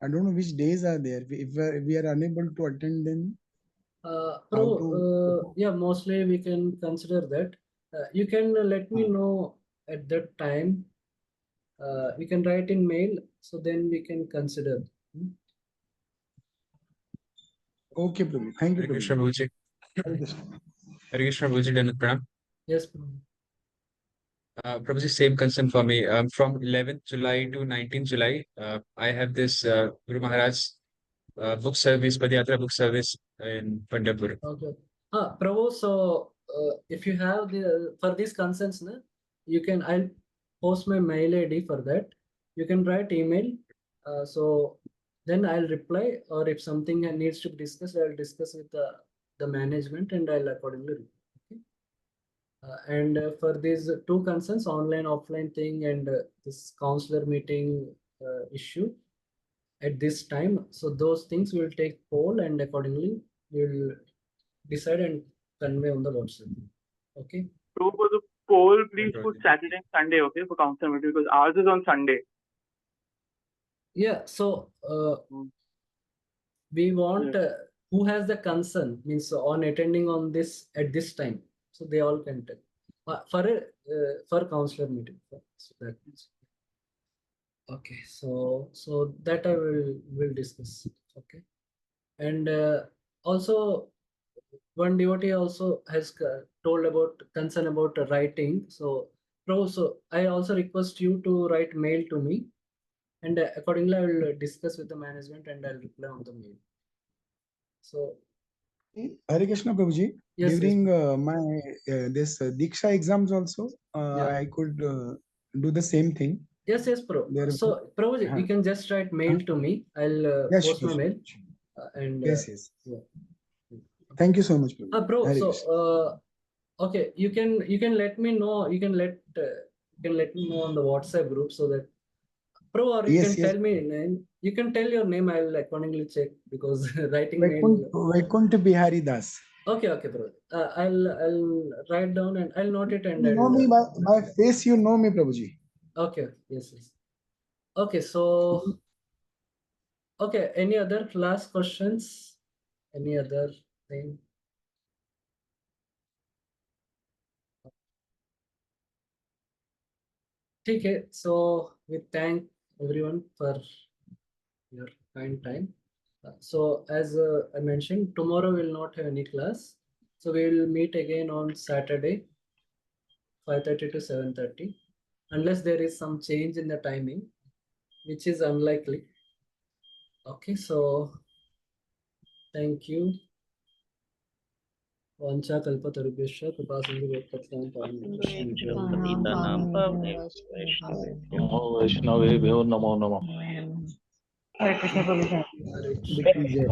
Speaker 10: I don't know which days are there. If we are unable to attend, then
Speaker 4: yeah, mostly we can consider that. You can let me know at that time. We can write in mail, so then we can consider.
Speaker 10: Okay, Prabhu. Thank you,
Speaker 17: Hare Krishna, Prabhuji.
Speaker 10: Hare Krishna.
Speaker 17: Hare Krishna, Prabhuji. Dandavat Pranam.
Speaker 4: Yes, Prabhu.
Speaker 17: Prabhuji, same concern for me. From 11th July to 19th July, I have this Guru Maharaj book service, Padayatra book service in Pandharpur.
Speaker 4: Okay. Prabhu, so if you have for these concerns, I'll post my mail ID for that. You can write email. So then I'll reply, or if something needs to be discussed, I'll discuss with the management and I'll accordingly reply. Okay. And for these two concerns, online, offline thing, and this counselor meeting issue at this time. So those things will take poll and accordingly we'll decide and convey on the WhatsApp. Okay.
Speaker 15: So for the poll, please put Saturday and Sunday, okay, for council meeting, because ours is on Sunday.
Speaker 4: Yeah. So we want who has the concern, means on attending on this at this time, so they all can tell for counselor meeting. So that means. Okay, so that I will discuss. Okay, and also one devotee also has told about concern about writing. So I also request you to write mail to me, and accordingly I will discuss with the management and I'll reply on the mail. So
Speaker 10: Hare Krishna Prabhuji.
Speaker 4: Yes,
Speaker 10: During my this Diksha exams also, I could do the same thing.
Speaker 4: Yes, Pro. So, Prabhuji, you can just write mail to me. I'll
Speaker 10: Yeah,
Speaker 4: post
Speaker 10: sure,
Speaker 4: my mail. And
Speaker 10: Yes.
Speaker 4: yeah.
Speaker 10: Thank you so much, Prabhuji.
Speaker 4: Bro,
Speaker 10: Hare
Speaker 4: so
Speaker 10: Krishna.
Speaker 4: okay, you can let me know. You can let me know on the WhatsApp group so that or you
Speaker 10: Yes,
Speaker 4: can tell me name. You can tell your name. I'll accordingly check because writing mail.
Speaker 10: Vaikunt Bihari Das.
Speaker 4: Okay, bro. I'll write down and I'll note it and
Speaker 10: You know me by face. You know me, Prabhuji.
Speaker 4: Okay. Yes. Okay. So. Okay. Any other last questions? Any other thing? Okay. So we thank everyone for your kind time. So as I mentioned, tomorrow we'll not have any class. So we will meet again on Saturday, 5:30 to 7:30, unless there is some change in the timing, which is unlikely. Okay, so thank you. Vancha kalpatarubhyascha kripa sindhu
Speaker 2: वैष्णवेभ्यो नमो नमः
Speaker 3: Hare Krishna Prabhuji.
Speaker 10: Hare Krishna.